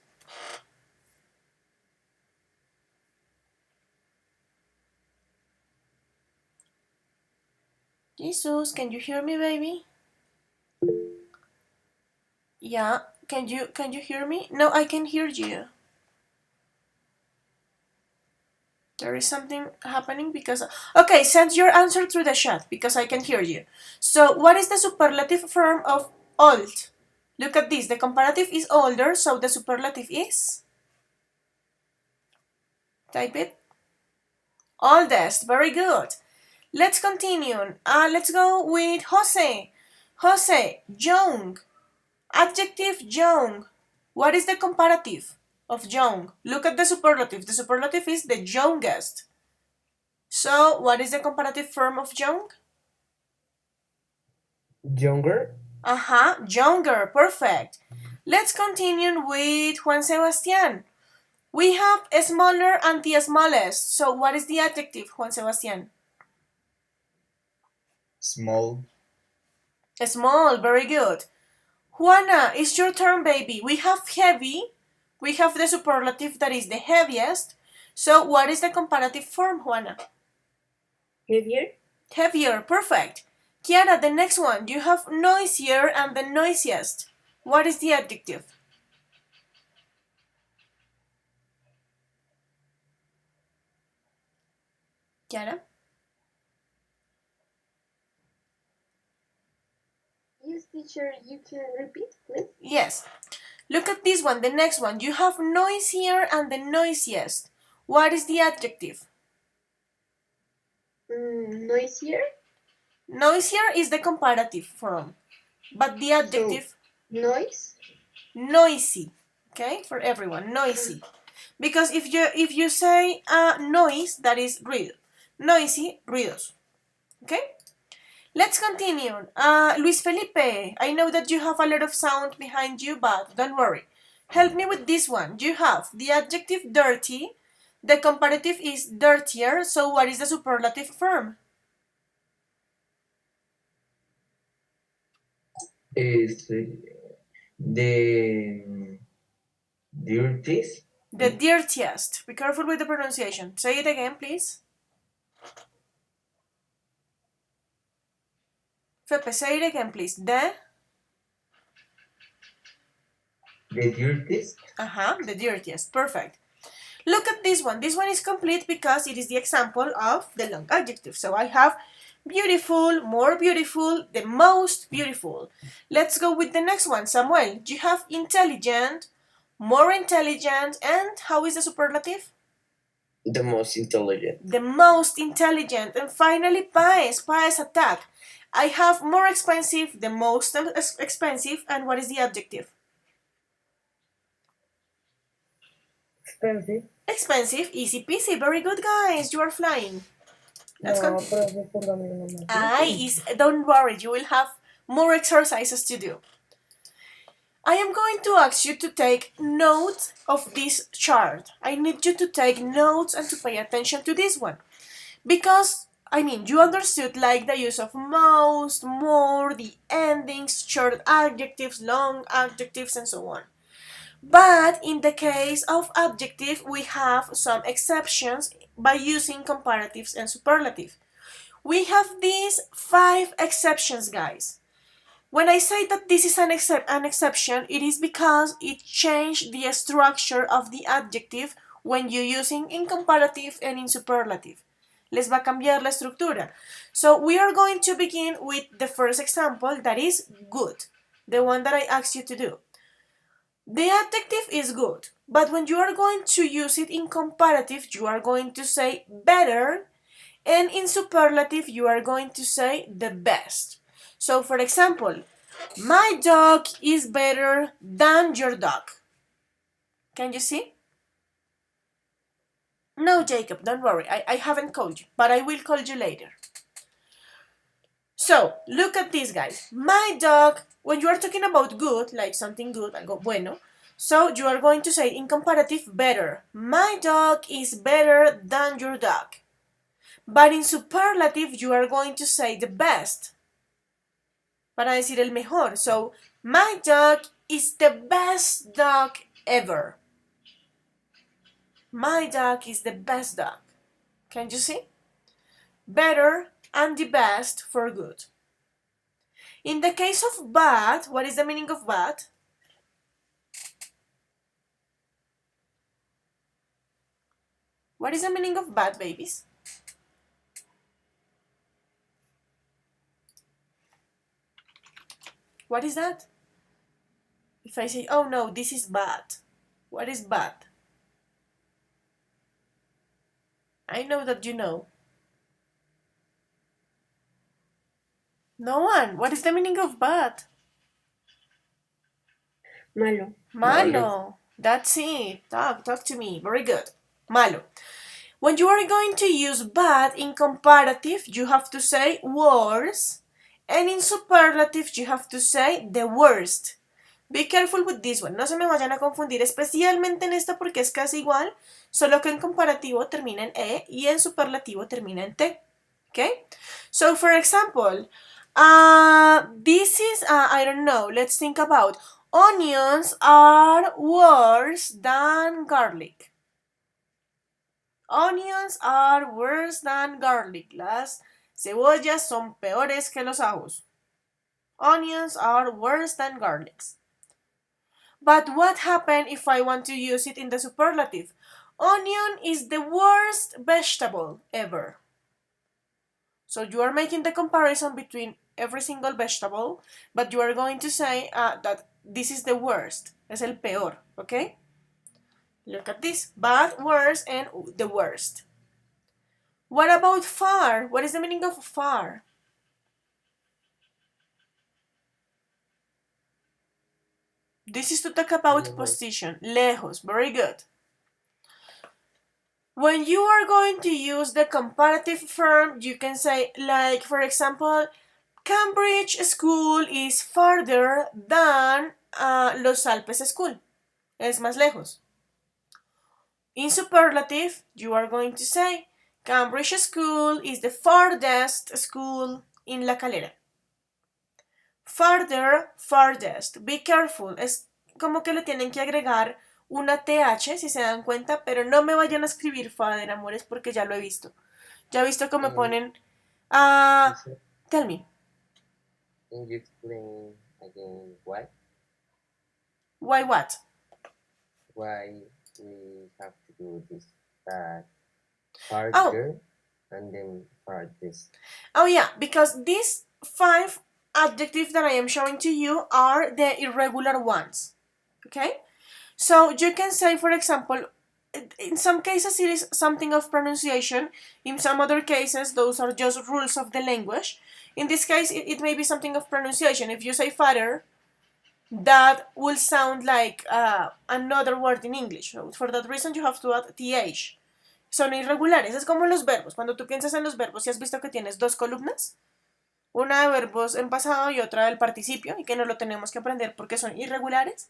[SPEAKER 1] Jesus, can you hear me, baby? Yeah, can you hear me? No, I can hear you. There is something happening because okay, send your answer through the chat because I can hear you. So, what is the superlative form of old? Look at this. The comparative is older, so the superlative is type it. Oldest. Very good. Let's continue. Let's go with Jose. Jose, young. Adjective young. What is the comparative of young? Look at the superlative. The superlative is the youngest. So, what is the comparative form of young?
[SPEAKER 4] Younger?
[SPEAKER 1] Younger. Perfect. Let's continue with Juan Sebastian. We have smaller and the smallest. So, what is the adjective, Juan Sebastian?
[SPEAKER 6] Small.
[SPEAKER 1] Small. Very good. Juana, it's your turn, baby. We have heavy. We have the superlative that is the heaviest. So, what is the comparative form, Juana?
[SPEAKER 5] Heavier?
[SPEAKER 1] Heavier. Perfect. Kiara, the next one. You have noisier and the noisiest. What is the adjective? Kiara?
[SPEAKER 5] Yes, teacher, you can repeat, please.
[SPEAKER 1] Yes. Look at this one, the next one. You have noisier and the noisiest. What is the adjective?
[SPEAKER 5] Noisier?
[SPEAKER 1] Noisier is the comparative form, but the
[SPEAKER 5] So,
[SPEAKER 1] adjective
[SPEAKER 5] noise?
[SPEAKER 1] noisy. Okay, for everyone, noisy. Because if you say noise, that is ruido. Noisy, ruidos. Okay. Let's continue. Luis Felipe, I know that you have a lot of sound behind you, but don't worry. Help me with this one. You have the adjective dirty. The comparative is dirtier. So what is the superlative form?
[SPEAKER 2] Is the dirtiest?
[SPEAKER 1] The dirtiest. Be careful with the pronunciation. Say it again, please. Fepe, say it again, please. The
[SPEAKER 2] The dirtiest?
[SPEAKER 1] The dirtiest. Perfect. Look at this one. This one is complete because it is the example of the long adjective. So I have beautiful, more beautiful, the most beautiful. Let's go with the next one. Samuel, you have intelligent, more intelligent, and how is the superlative?
[SPEAKER 7] The most intelligent.
[SPEAKER 1] The most intelligent. And finally, pies. Pies attack. I have more expensive, the most expensive, and what is the adjective?
[SPEAKER 3] Expensive.
[SPEAKER 1] Expensive, easy peasy. Very good, guys. You are flying. Let's
[SPEAKER 3] No,
[SPEAKER 1] continue.
[SPEAKER 3] profe, póngame uno más.
[SPEAKER 1] Don't worry, you will have more exercises to do. I am going to ask you to take notes of this chart. I need you to take notes and to pay attention to this one. Because, you understood like the use of most, more, the endings, short adjectives, long adjectives, and so on. But in the case of adjective, we have some exceptions by using comparatives and superlative. We have these 5 exceptions, guys. When I say that this is an exception, it is because it changed the structure of the adjective when you're using in comparative and in superlative. Les va a cambiar la estructura. So we are going to begin with the first example, that is good, the one that I asked you to do. The adjective is good, but when you are going to use it in comparative, you are going to say better, and in superlative, you are going to say the best. So, for example, my dog is better than your dog. Can you see? No, Jacob, don't worry. I haven't called you, but I will call you later. So, look at this, guys. My dog, when you are talking about good, like something good, algo bueno, so you are going to say in comparative better. My dog is better than your dog. But in superlative, you are going to say the best. Para decir el mejor. So, my dog is the best dog ever. My dog is the best dog. Can you see? Better and the best for good. In the case of bad, what is the meaning of bad? What is the meaning of bad, babies? What is that? If I say, oh no, this is bad. What is bad? I know that you know. No one. What is the meaning of bad?
[SPEAKER 5] Malo.
[SPEAKER 1] Malo. That's it. Talk to me. Very good. Malo. When you are going to use bad in comparative, you have to say worse. And in superlative, you have to say the worst. Be careful with this one. No se me vayan a confundir, especialmente en esta porque es casi igual, solo que en comparativo termina en E y en superlativo termina en T. Okay? So, for example, this is, I don't know, let's think about onions are worse than garlic. Onions are worse than garlic. Las cebollas son peores que los ajos. Onions are worse than garlics. But what happens if I want to use it in the superlative? Onion is the worst vegetable ever. So you are making the comparison between every single vegetable, but you are going to say that this is the worst. Es el peor, okay? Look at this. Bad, worse, and the worst. What about far? What is the meaning of far? This is to talk about position. Lejos. Very good. When you are going to use the comparative form, you can say, like, for example, Cambridge School is farther than Los Alpes School. Es más lejos. In superlative, you are going to say, Cambridge School is the farthest school in La Calera. Farther, farthest. Be careful. Es como que le tienen que agregar una TH, si se dan cuenta, pero no me vayan a escribir father, amores, porque ya lo he visto. Ya he visto que me ponen... tell me.
[SPEAKER 4] Can you explain again why?
[SPEAKER 1] Why what?
[SPEAKER 4] why we have to do this. That
[SPEAKER 1] Oh,
[SPEAKER 4] harder and then hardest.
[SPEAKER 1] oh yeah, because these five adjectives that I am showing to you are the irregular ones. Okay? So you can say, for example, in some cases it is something of pronunciation, in some other cases those are just rules of the language. In this case, it may be something of pronunciation. If you say father, that will sound like another word in English. So for that reason, you have to add th. Son irregulares. Es como los verbos. Cuando tú piensas en los verbos, ¿sí has visto que tienes dos columnas? Una de verbos en pasado y otra del participio, y que no lo tenemos que aprender porque son irregulares.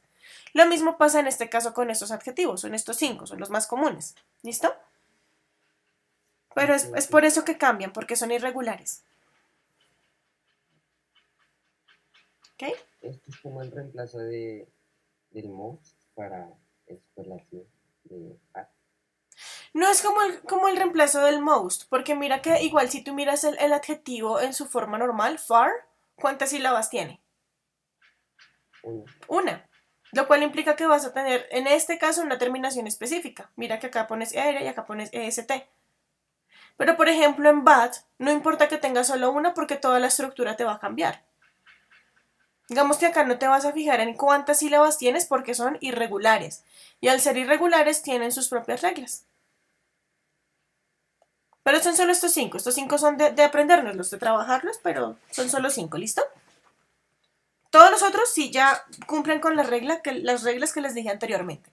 [SPEAKER 1] Lo mismo pasa en este caso con estos adjetivos, son estos cinco, son los más comunes. ¿Listo? Pero
[SPEAKER 4] Ok,
[SPEAKER 1] es
[SPEAKER 4] ok.
[SPEAKER 1] por eso que cambian, porque son irregulares. ¿Ok?
[SPEAKER 4] Esto es como el reemplazo del most para el superlativo de at.
[SPEAKER 1] No es como el reemplazo del most, porque mira que igual si tú miras el adjetivo en su forma normal, far, ¿cuántas sílabas tiene?
[SPEAKER 4] Uno.
[SPEAKER 1] Una. Lo cual implica que vas a tener, en este caso, una terminación específica. Mira que acá pones ER y acá pones EST. Pero por ejemplo en BAT, no importa que tengas solo una porque toda la estructura te va a cambiar. Digamos que acá no te vas a fijar en cuántas sílabas tienes porque son irregulares. Y al ser irregulares tienen sus propias reglas. Pero son solo estos cinco. Estos cinco son de aprendérnoslos, de trabajarlos, pero son solo cinco, ¿listo? Todos los otros sí ya cumplen con las reglas que les dije anteriormente.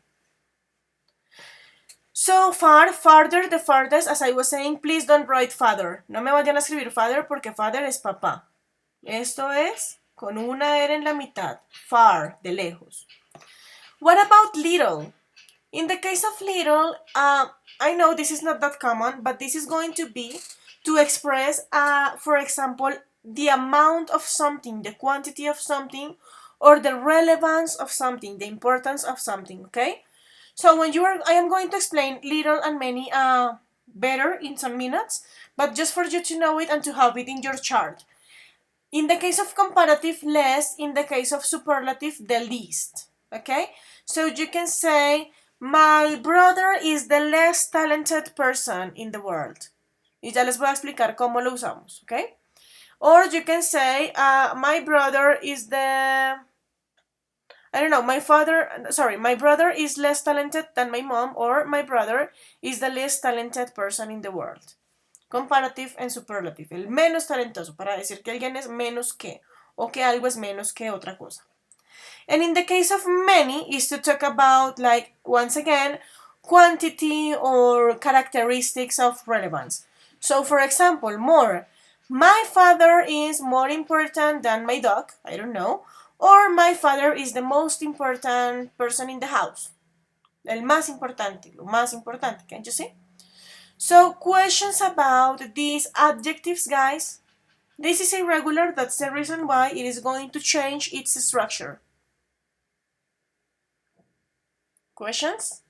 [SPEAKER 1] So far, farther, the farthest, as I was saying, please don't write father. No me vayan a escribir father porque father es papá. Esto es con una R en la mitad. Far, de lejos. What about little? In the case of little, I know this is not that common, but this is going to be to express, for example, the amount of something, the quantity of something, or the relevance of something, the importance of something, okay? So when I am going to explain little and many better in some minutes, but just for you to know it and to have it in your chart. In the case of comparative, less. In the case of superlative, the least. Okay? So you can say, my brother is the less talented person in the world. Y ya les voy a explicar cómo lo usamos. Okay? Or you can say, my brother is the... I don't know, my brother is less talented than my mom, or my brother is the least talented person in the world. Comparative and superlative, el menos talentoso, para decir que alguien es menos que, o que algo es menos que otra cosa. And in the case of many, is to talk about, like, once again, quantity or characteristics of relevance. So, for example, more. My father is more important than my dog, I don't know. Or my father is the most important person in the house. El más importante, lo más importante, can't you see? So, questions about these adjectives, guys? This is irregular, that's the reason why it is going to change its structure. Questions?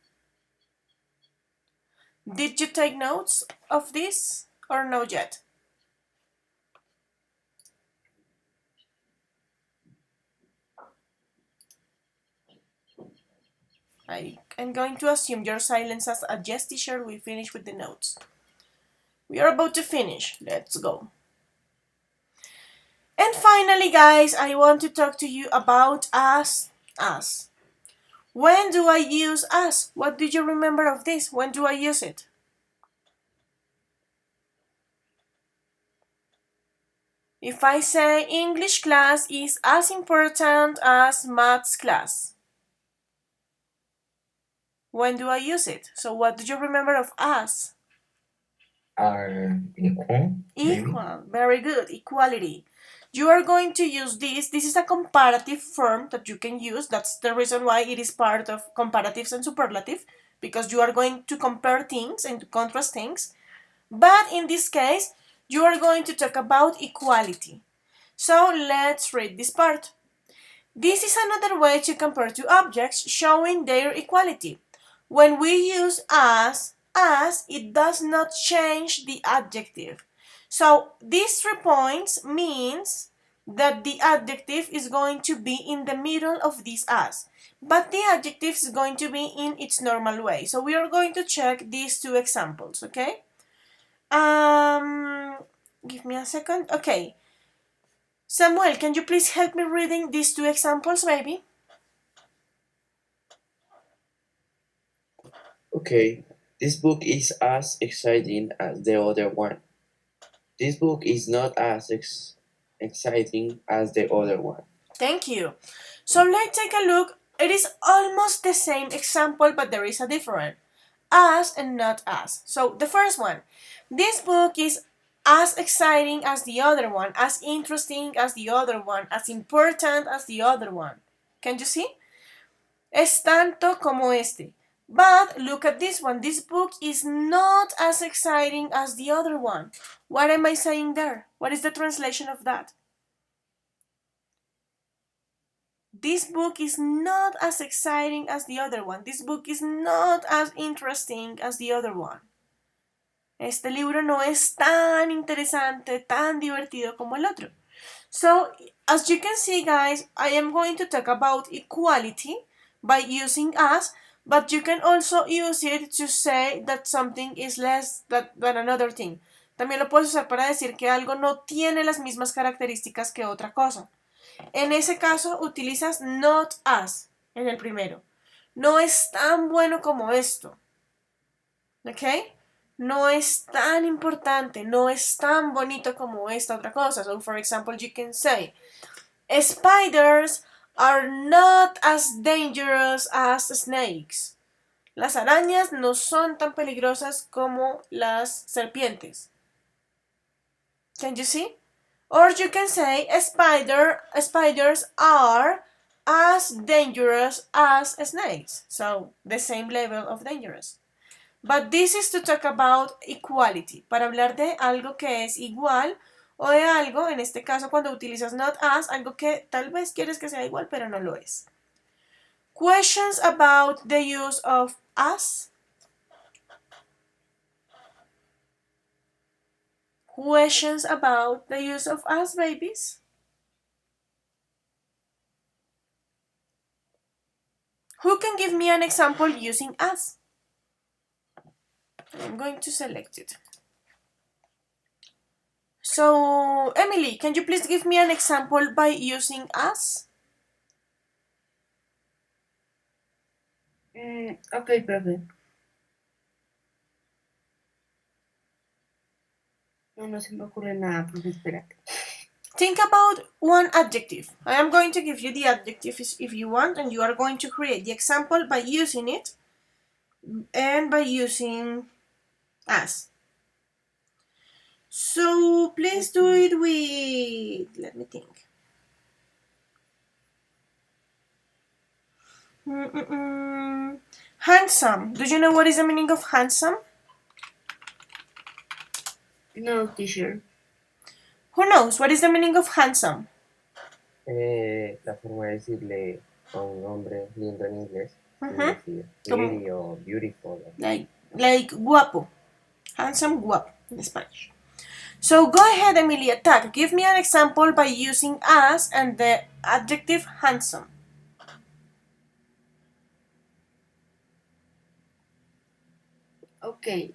[SPEAKER 1] Did you take notes of this or no yet? I am going to assume your silence as a yes, teacher. We finish with the notes. We are about to finish. Let's go. And finally, guys, I want to talk to you about as. When do I use as? What do you remember of this? When do I use it? If I say English class is as important as maths class, when do I use it? So what do you remember of as?
[SPEAKER 2] Are equal, maybe?
[SPEAKER 1] Equal. Very good. Equality. You are going to use this. This is a comparative form that you can use. That's the reason why it is part of comparatives and superlative, because you are going to compare things and to contrast things. But in this case, you are going to talk about equality. So let's read this part. This is another way to compare two objects showing their equality. When we use as, it does not change the adjective. So these 3 points means that the adjective is going to be in the middle of this as, but the adjective is going to be in its normal way. So we are going to check these two examples, okay? Give me a second. Okay. Samuel, can you please help me reading these two examples, maybe?
[SPEAKER 7] Okay, this book is as exciting as the other one. This book is not as exciting as the other one.
[SPEAKER 1] Thank you. So let's take a look. It is almost the same example, but there is a difference. As and not as. So the first one. This book is as exciting as the other one, as interesting as the other one, as important as the other one. Can you see? Es tanto como este. But look at this one. This book is not as exciting as the other one. What am I saying there? What is the translation of that? This book is not as exciting as the other one. This book is not as interesting as the other one. Este libro no es tan interesante, tan divertido como el otro. So, as you can see, guys, I am going to talk about equality by using as, but you can also use it to say that something is less than another thing. También lo puedes usar para decir que algo no tiene las mismas características que otra cosa. En ese caso, utilizas not as en el primero. No es tan bueno como esto. ¿Ok? No es tan importante, no es tan bonito como esta otra cosa. So, for example, you can say, spiders are not as dangerous as snakes. Las arañas no son tan peligrosas como las serpientes. Can you see? Or you can say, spiders are as dangerous as snakes. So, the same level of dangerous. But this is to talk about equality, para hablar de algo que es igual o de algo, en este caso cuando utilizas not as, algo que tal vez quieres que sea igual pero no lo es. Questions about the use of as? Questions about the use of as, babies? Who can give me an example using as? I'm going to select it. So, Emily, can you please give me an example by using as?
[SPEAKER 5] Okay, profe. No se me ocurre nada, profe, espérate.
[SPEAKER 1] Think about one adjective. I am going to give you the adjective if you want, and you are going to create the example by using it and by using as. So please do it with, let me think. Handsome. Do you know what is the meaning of handsome?
[SPEAKER 5] No, teacher.
[SPEAKER 1] Who knows? What is the meaning of handsome?
[SPEAKER 4] La forma de decirle a un hombre lindo en inglés.
[SPEAKER 1] Uh-huh.
[SPEAKER 4] Pretty o beautiful.
[SPEAKER 1] Like guapo. Handsome, guapo in Spanish. So go ahead, Emilia. Tag. Give me an example by using as and the adjective handsome.
[SPEAKER 5] Okay.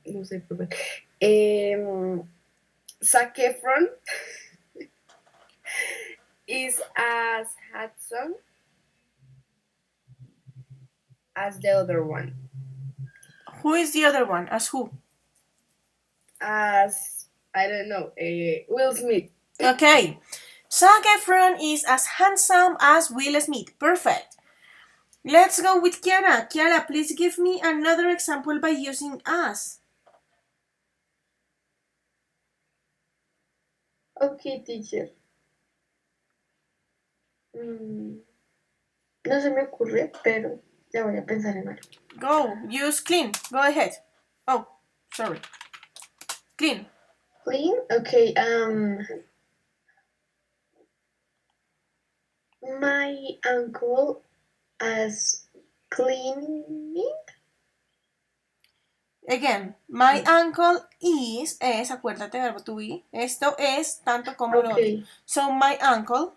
[SPEAKER 5] No sé, profe. Zac Efron is as handsome as the other one.
[SPEAKER 1] Who is the other one? As who?
[SPEAKER 5] As, I don't know, Will Smith.
[SPEAKER 1] Okay. Zac Efron is as handsome as Will Smith. Perfect. Let's go with Kiara. Kiara, please give me another example by using as.
[SPEAKER 5] Okay, teacher. No se me ocurre, pero ya voy a pensar en algo.
[SPEAKER 1] Go. Use clean. Go ahead. Oh, sorry. Clean.
[SPEAKER 5] Clean? Okay, my uncle as cleaning?
[SPEAKER 1] Again, my uncle es, acuérdate, verbo to be. Esto es tanto como lo otro.
[SPEAKER 5] Okay.
[SPEAKER 1] So, my uncle.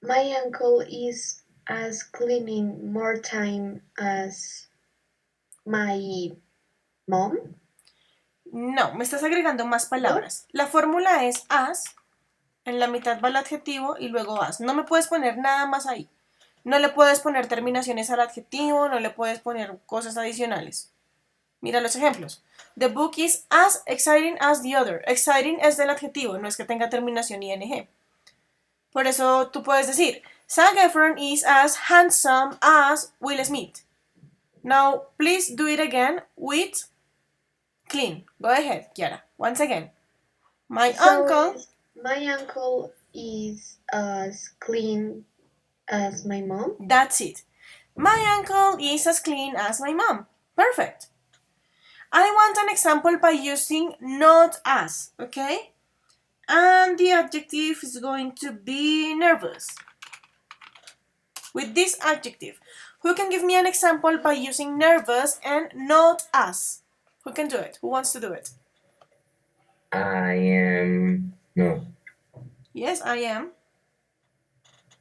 [SPEAKER 5] My uncle is as cleaning more time as my mom.
[SPEAKER 1] No, me estás agregando más
[SPEAKER 5] No.
[SPEAKER 1] palabras. La fórmula es as, en la mitad va el adjetivo y luego as. No me puedes poner nada más ahí. No le puedes poner terminaciones al adjetivo, no le puedes poner cosas adicionales. Mira los ejemplos. The book is as exciting as the other. Exciting es del adjetivo, no es que tenga terminación ing. Por eso tú puedes decir, Zac Efron is as handsome as Will Smith. Now, please do it again with clean. Go ahead, Kiara. Once again. My
[SPEAKER 5] So
[SPEAKER 1] uncle.
[SPEAKER 5] my uncle is as clean as my mom.
[SPEAKER 1] That's it. My uncle is as clean as my mom. Perfect. I want an example by using not as, okay? And the adjective is going to be nervous. With this adjective, who can give me an example by using nervous and not as? Who can do it? Who wants to do it?
[SPEAKER 2] I am. No,
[SPEAKER 1] Yes, I am.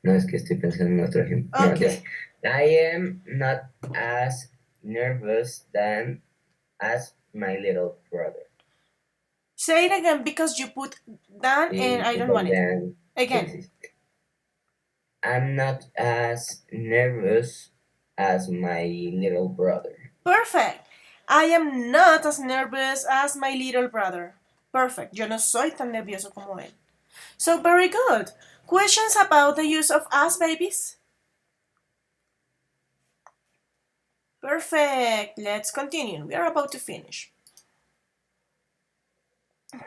[SPEAKER 2] no es que estoy pensando en otro ejemplo. No,
[SPEAKER 1] Okay.
[SPEAKER 2] I am not as nervous than as my little brother.
[SPEAKER 1] Say it again because you put than and I don't want it.
[SPEAKER 2] Then,
[SPEAKER 1] Again.
[SPEAKER 2] I'm not as nervous as my little brother.
[SPEAKER 1] Perfect. I am not as nervous as my little brother. Perfect. Yo no soy tan nervioso como él. So very good. Questions about the use of as, babies? Perfect. Let's continue. We are about to finish.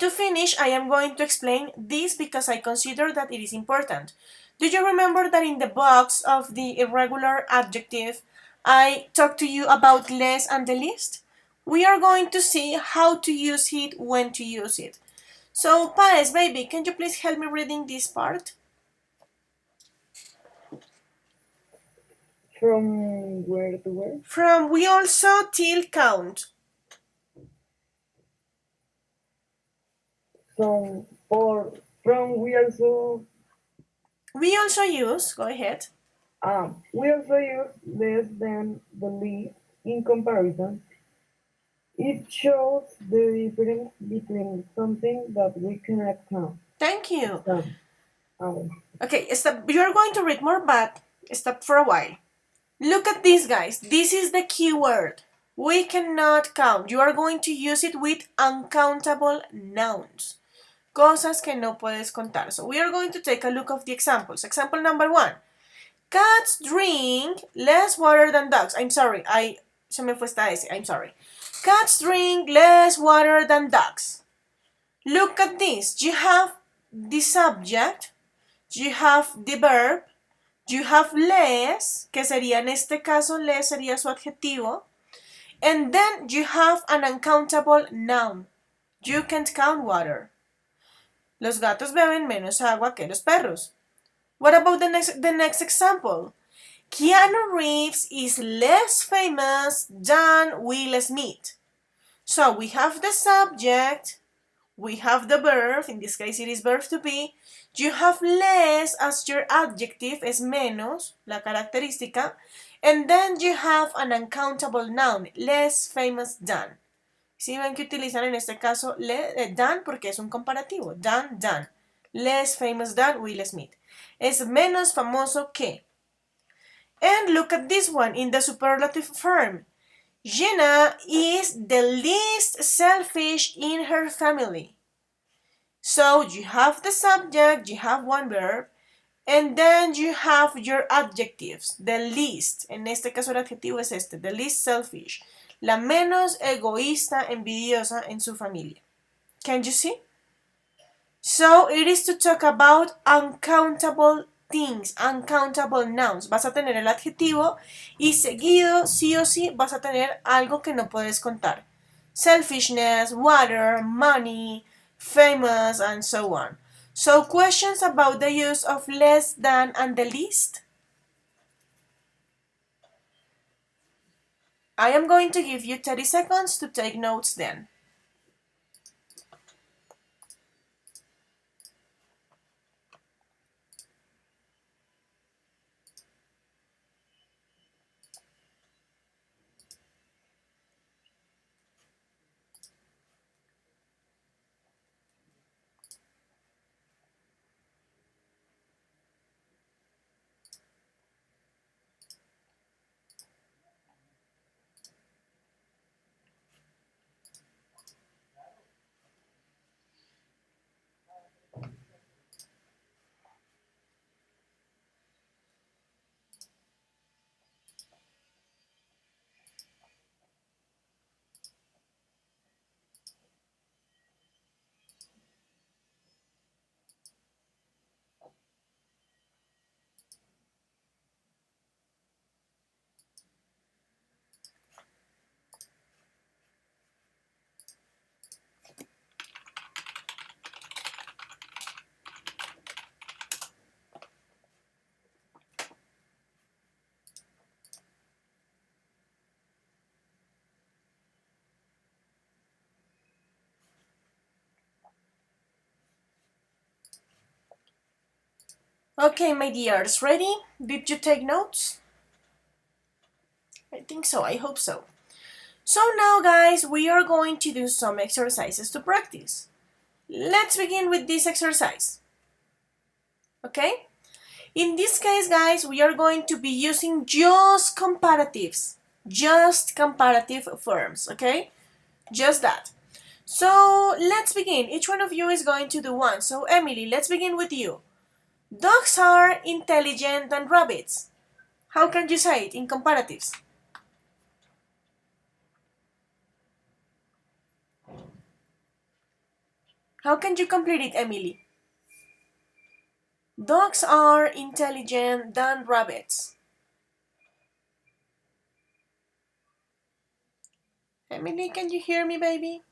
[SPEAKER 1] To finish, I am going to explain this because I consider that it is important. Do you remember that in the box of the irregular adjective, I talked to you about less and the least? We are going to see how to use it, when to use it. So, Paez, baby, can you please help me reading this part?
[SPEAKER 3] From where to where?
[SPEAKER 1] From we also till count.
[SPEAKER 3] So from
[SPEAKER 1] We also use, go ahead.
[SPEAKER 3] we also use less than the least in comparison. It shows the difference between something that we cannot count.
[SPEAKER 1] Thank you.
[SPEAKER 3] Um,
[SPEAKER 1] Okay, stop. You are going to read more, but stop for a while. Look at this, guys. This is the key word. We cannot count. You are going to use it with uncountable nouns. Cosas que no puedes contar. So we are going to take a look of the examples. Example number 1. Cats drink less water than dogs. I'm sorry. Se me fue esta S. I'm sorry. Cats drink less water than dogs. Look at this. You have the subject. You have the verb. You have less, que sería en este caso, less sería su adjetivo. And then you have an uncountable noun. You can't count water. Los gatos beben menos agua que los perros. What about the next example? Keanu Reeves is less famous than Will Smith. So we have the subject, we have the verb, in this case it is verb to be. You have less as your adjective, es menos, la característica. And then you have an uncountable noun, less famous than. Si ven que utilizan en este caso than porque es un comparativo. Than. Less famous than Will Smith. Es menos famoso que. And look at this one in the superlative form. Gina is the least selfish in her family. So you have the subject, you have one verb, and then you have your adjectives. The least, en este caso el adjetivo es este, the least selfish. La menos egoísta, envidiosa en su familia. Can you see? So it is to talk about uncountable things, uncountable nouns. Vas a tener el adjetivo y seguido, sí o sí, vas a tener algo que no puedes contar. Selfishness, water, money, famous, and so on. So questions about the use of less than and the least? I am going to give you 30 seconds to take notes then. Okay, my dears, ready? Did you take notes? I think so, I hope so. So now, guys, we are going to do some exercises to practice. Let's begin with this exercise. Okay? In this case, guys, we are going to be using just comparatives. Just comparative forms, okay? Just that. So let's begin. Each one of you is going to do one. So Emily, let's begin with you. Dogs are intelligent than rabbits. How can you say it in comparatives? How can you complete it, Emily? Dogs are intelligent than rabbits. Emily, can you hear me, baby?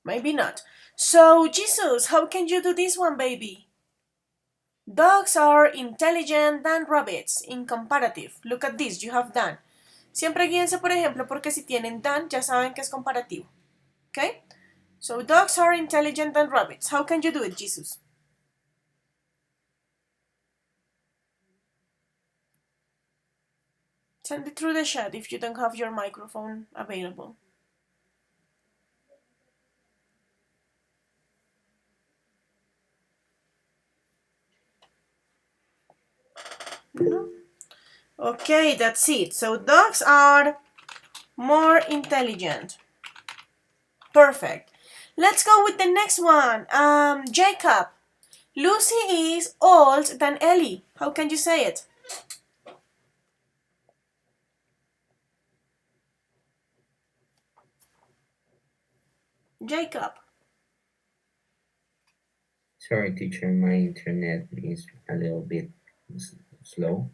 [SPEAKER 1] Maybe not. So, Jesus, how can you do this one, baby? Dogs are intelligent than rabbits in comparative. Look at this, you have done. Siempre guíense, por ejemplo, porque si tienen than, ya saben que es comparativo. Okay? So, dogs are intelligent than rabbits. How can you do it, Jesus? Send it through the chat if you don't have your microphone available. No? Okay, that's it. So, dogs are more intelligent. Perfect. Let's go with the next one. Jacob. Lucy is old than Ellie. How can you say it? Jacob.
[SPEAKER 2] Sorry, teacher, my internet is a little bit slow.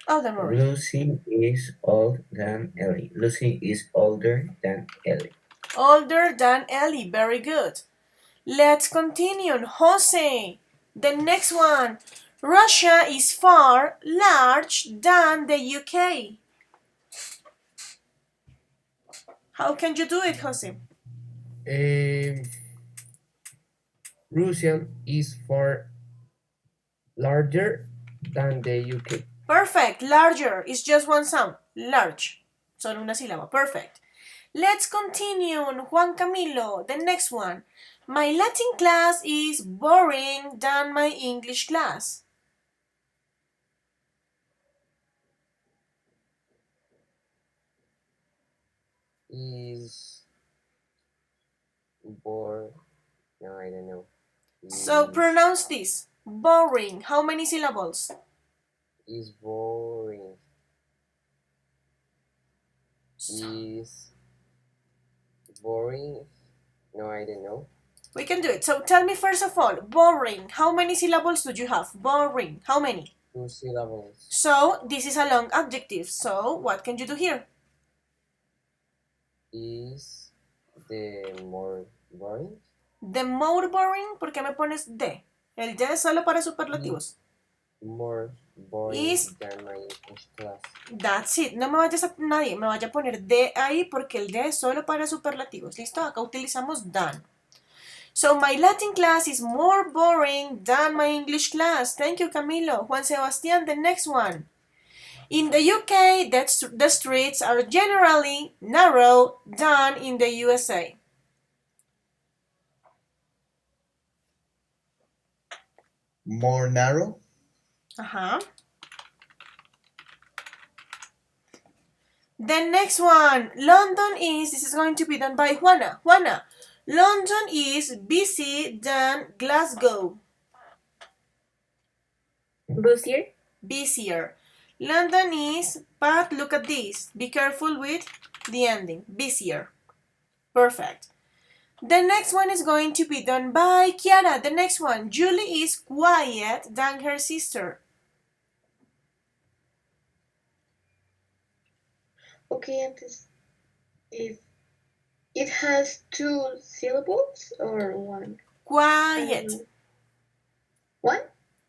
[SPEAKER 1] Oh, don't worry.
[SPEAKER 2] Lucy is old than Ellie. Lucy is older than Ellie.
[SPEAKER 1] Older than Ellie. Very good. Let's continue. Jose. The next one. Russia is far large than the UK. How can you do it, Jose?
[SPEAKER 8] Russia is far larger than the UK.
[SPEAKER 1] Perfect. Larger is just one sound. Large. Solo una sílaba. Perfect. Let's continue. Juan Camilo. The next one. My Latin class is boring than my English class.
[SPEAKER 4] Is bore. No, I don't know.
[SPEAKER 1] So
[SPEAKER 4] Is
[SPEAKER 1] pronounce this. Boring. How many syllables?
[SPEAKER 4] is boring. Is boring. No, I don't know.
[SPEAKER 1] We can do it. So tell me first of all, boring. How many syllables do you have? Boring. How many?
[SPEAKER 4] 2 syllables.
[SPEAKER 1] So this is a long adjective. So what can you do here?
[SPEAKER 4] Is the more boring?
[SPEAKER 1] The more boring, ¿por qué me pones de? El de es solo para superlativos.
[SPEAKER 4] more
[SPEAKER 1] is,
[SPEAKER 4] boring than my English class.
[SPEAKER 1] that's it. No me vayas a, nadie me vaya a poner de ahí porque el de es solo para superlativos. ¿Listo? Acá utilizamos than. So my Latin class is more boring than my English class. Thank you, Camilo. Juan Sebastián, the next one. In the UK, the streets are generally narrow than in the USA.
[SPEAKER 6] More narrow.
[SPEAKER 1] Uh-huh. The next one, London is, this is going to be done by Juana. Juana, London is busy than Glasgow.
[SPEAKER 5] Busier.
[SPEAKER 1] Busier. London is, but look at this. Be careful with the ending. Busier. Perfect. The next one is going to be done by Kiara. The next one, Julie is quiet than her sister.
[SPEAKER 5] Okay, antes, if it has two syllables or one?
[SPEAKER 1] Quiet.
[SPEAKER 5] One?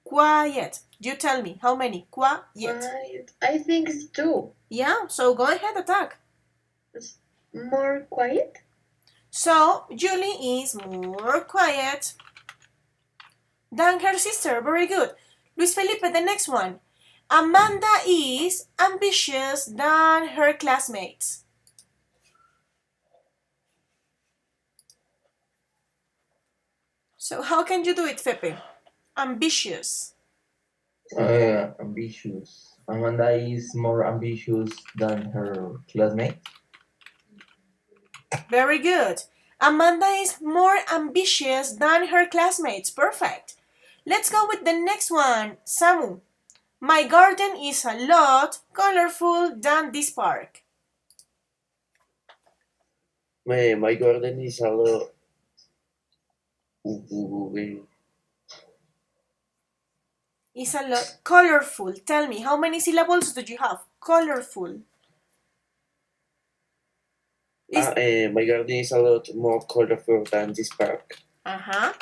[SPEAKER 1] Quiet. You tell me, how many? Quiet.
[SPEAKER 5] Quiet. I think it's two.
[SPEAKER 1] Yeah, so go ahead, attack.
[SPEAKER 5] It's more quiet?
[SPEAKER 1] So, Julie is more quiet than her sister. Very good. Luis Felipe, the next one. Amanda is ambitious than her classmates. So, how can you do it, Fepe? Ambitious.
[SPEAKER 2] Ambitious. Amanda is more ambitious than her classmate.
[SPEAKER 1] Very good. Amanda is more ambitious than her classmates. Perfect. Let's go with the next one. Samu. My garden is a lot colorful than this park.
[SPEAKER 7] My garden is a lot.
[SPEAKER 1] Is a lot colorful. Tell me, how many syllables do you have? Colorful. Is
[SPEAKER 7] My garden is a lot more colorful than this park.
[SPEAKER 1] uh-huh.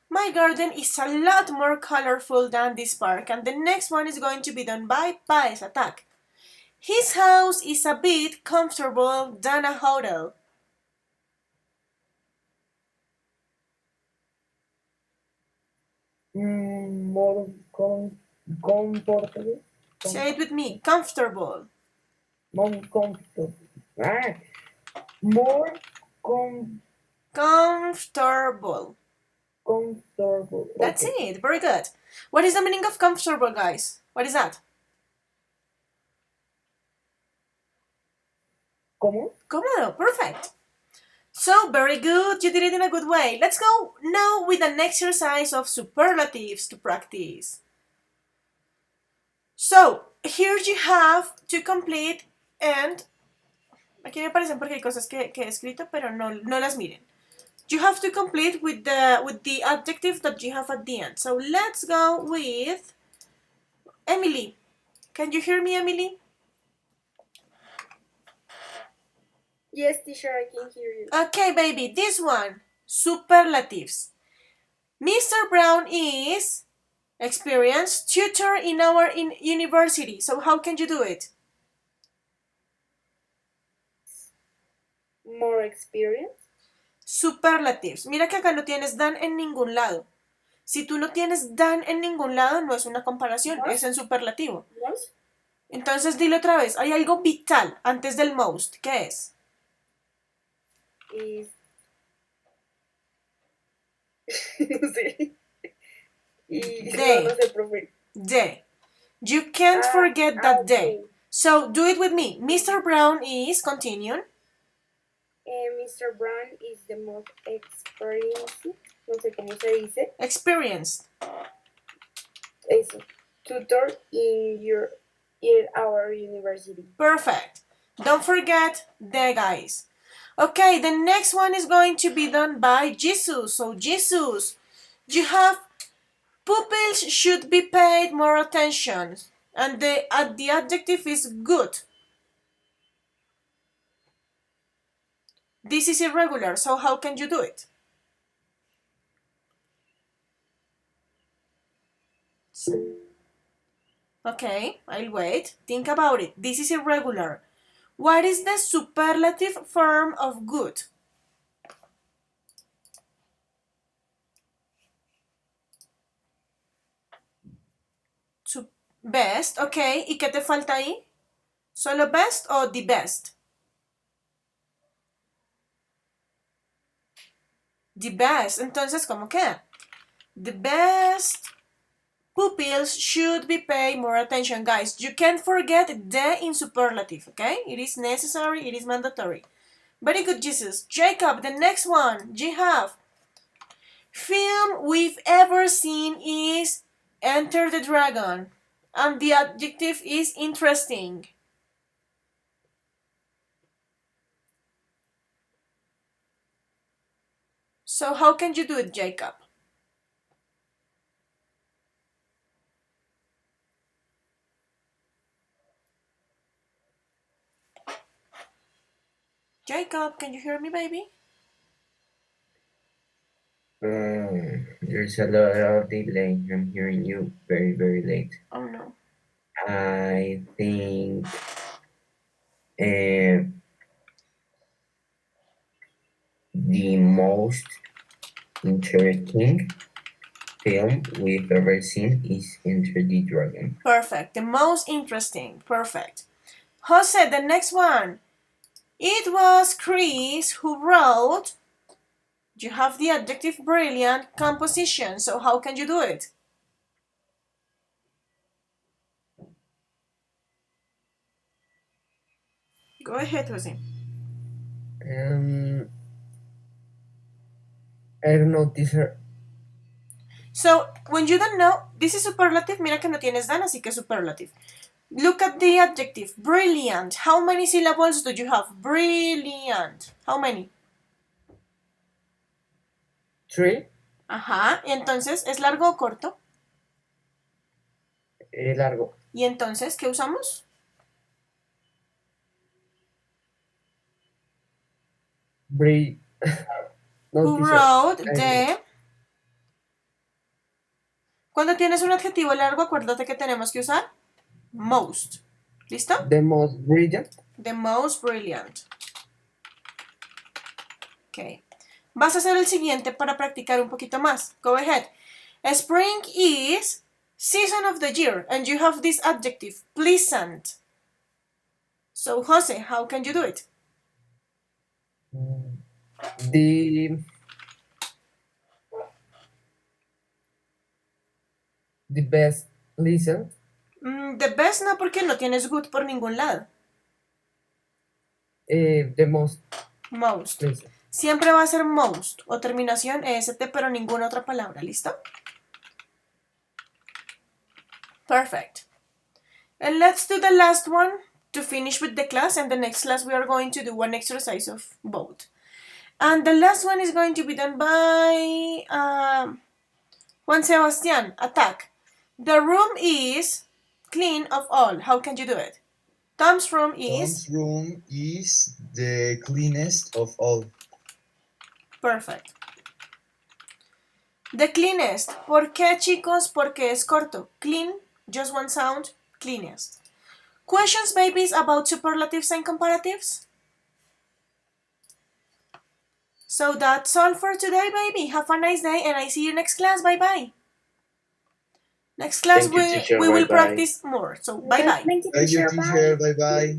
[SPEAKER 1] My garden is a lot more colorful than this park. And the next one is going to be done by Paes Attack. His house is a bit comfortable than a hotel.
[SPEAKER 3] More comfortable.
[SPEAKER 1] Say it with me. Comfortable.
[SPEAKER 3] Non-comfortable. Ah, more
[SPEAKER 1] Comfortable.
[SPEAKER 3] comfortable.
[SPEAKER 1] That's
[SPEAKER 3] Okay.
[SPEAKER 1] it. Very good. What is the meaning of comfortable, guys? What is that?
[SPEAKER 3] ¿Cómo?
[SPEAKER 1] Cómodo. Perfect. So, very good. You did it in a good way. Let's go now with an exercise of superlatives to practice. So, here you have to complete and... Aquí me aparecen porque hay cosas que he escrito, pero no las miren. You have to complete with the adjective that you have at the end. So, let's go with Emily. Can you hear me, Emily?
[SPEAKER 5] Yes, teacher, I can hear you.
[SPEAKER 1] Okay, baby, this one. Superlatives. Mr. Brown is experienced tutor in our university. So how can you do it?
[SPEAKER 5] More experience?
[SPEAKER 1] Superlatives. Mira que acá no tienes dan en ningún lado. Si tú no tienes dan en ningún lado, no es una comparación, es en superlativo.
[SPEAKER 5] Most?
[SPEAKER 1] Entonces dile otra vez, hay algo vital antes del most. ¿Qué es?
[SPEAKER 5] Is... no sé. Y no sé, profe.
[SPEAKER 1] De. You can't forget that day. So do it with me. Mr. Brown is, continue.
[SPEAKER 5] Mr. Brown is the most experienced, no sé cómo se dice.
[SPEAKER 1] Experienced.
[SPEAKER 5] Eso. Tutor in our university.
[SPEAKER 1] Perfect. Don't forget the guys. Okay, the next one is going to be done by Jesus. So Jesus, you have pupils should be paid more attention. And the adjective is good. This is irregular, so how can you do it? Okay, I'll wait. Think about it. This is irregular. What is the superlative form of good? Best, ok. ¿Y qué te falta ahí? ¿Solo best o the best? The best. Entonces, ¿cómo queda? The best pupils should be paid more attention, guys. You can't forget the in superlative, okay? It is necessary, it is mandatory. Very good, Jesus. Jacob, the next one you have. Film we've ever seen is Enter the Dragon. And the adjective is interesting. So how can you do it, Jacob? Jacob, can you hear me, baby?
[SPEAKER 2] There's a lot of delay. I'm hearing you very, very late.
[SPEAKER 1] Oh no.
[SPEAKER 2] I think uh, the most interesting film we've ever seen is Enter the Dragon.
[SPEAKER 1] Perfect. The most interesting. Perfect. Jose, the next one. It was Chris who wrote. You have the adjective brilliant composition. So how can you do it? Go ahead, Jose.
[SPEAKER 8] I don't know this.
[SPEAKER 1] So, when you don't know, this is superlative. Mira que no tienes dan, así que superlative. Look at the adjective. Brilliant. How many syllables do you have? Brilliant. How many?
[SPEAKER 8] 3.
[SPEAKER 1] Ajá. Y entonces, ¿es largo o corto?
[SPEAKER 8] Largo.
[SPEAKER 1] ¿Y entonces qué usamos?
[SPEAKER 8] No,
[SPEAKER 1] Who wrote the... Cuando tienes un adjetivo largo, acuérdate que tenemos que usar most. ¿Listo?
[SPEAKER 8] The most brilliant.
[SPEAKER 1] The most brilliant. Ok. Vas a hacer el siguiente para practicar un poquito más. Go ahead. Spring is season of the year, and you have this adjective, pleasant. So, Jose, how can you do it?
[SPEAKER 8] The best listen.
[SPEAKER 1] The best no, porque no tienes good por ningún lado.
[SPEAKER 8] The most.
[SPEAKER 1] Most.
[SPEAKER 8] Listen.
[SPEAKER 1] Siempre va a ser most o terminación est, pero ninguna otra palabra. ¿Listo? Perfect. And let's do the last one to finish with the class, and the next class we are going to do one exercise of both. And the last one is going to be done by Juan Sebastian. Attack. The room is clean of all. How can you do it? Tom's room is...
[SPEAKER 6] Tom's room is the cleanest of all.
[SPEAKER 1] Perfect. The cleanest. ¿Por qué, chicos? Porque es corto. Clean, just one sound, cleanest. Questions, babies, about superlatives and comparatives? So that's all for today, baby. Have a nice day, and I see you next class. Bye-bye. Next class,
[SPEAKER 7] Thank you, teacher.
[SPEAKER 1] we will
[SPEAKER 7] Bye-bye.
[SPEAKER 1] practice more. So, bye-bye.
[SPEAKER 5] Thank you,
[SPEAKER 6] Thank you,
[SPEAKER 5] teacher. Bye.
[SPEAKER 6] teacher. Bye bye.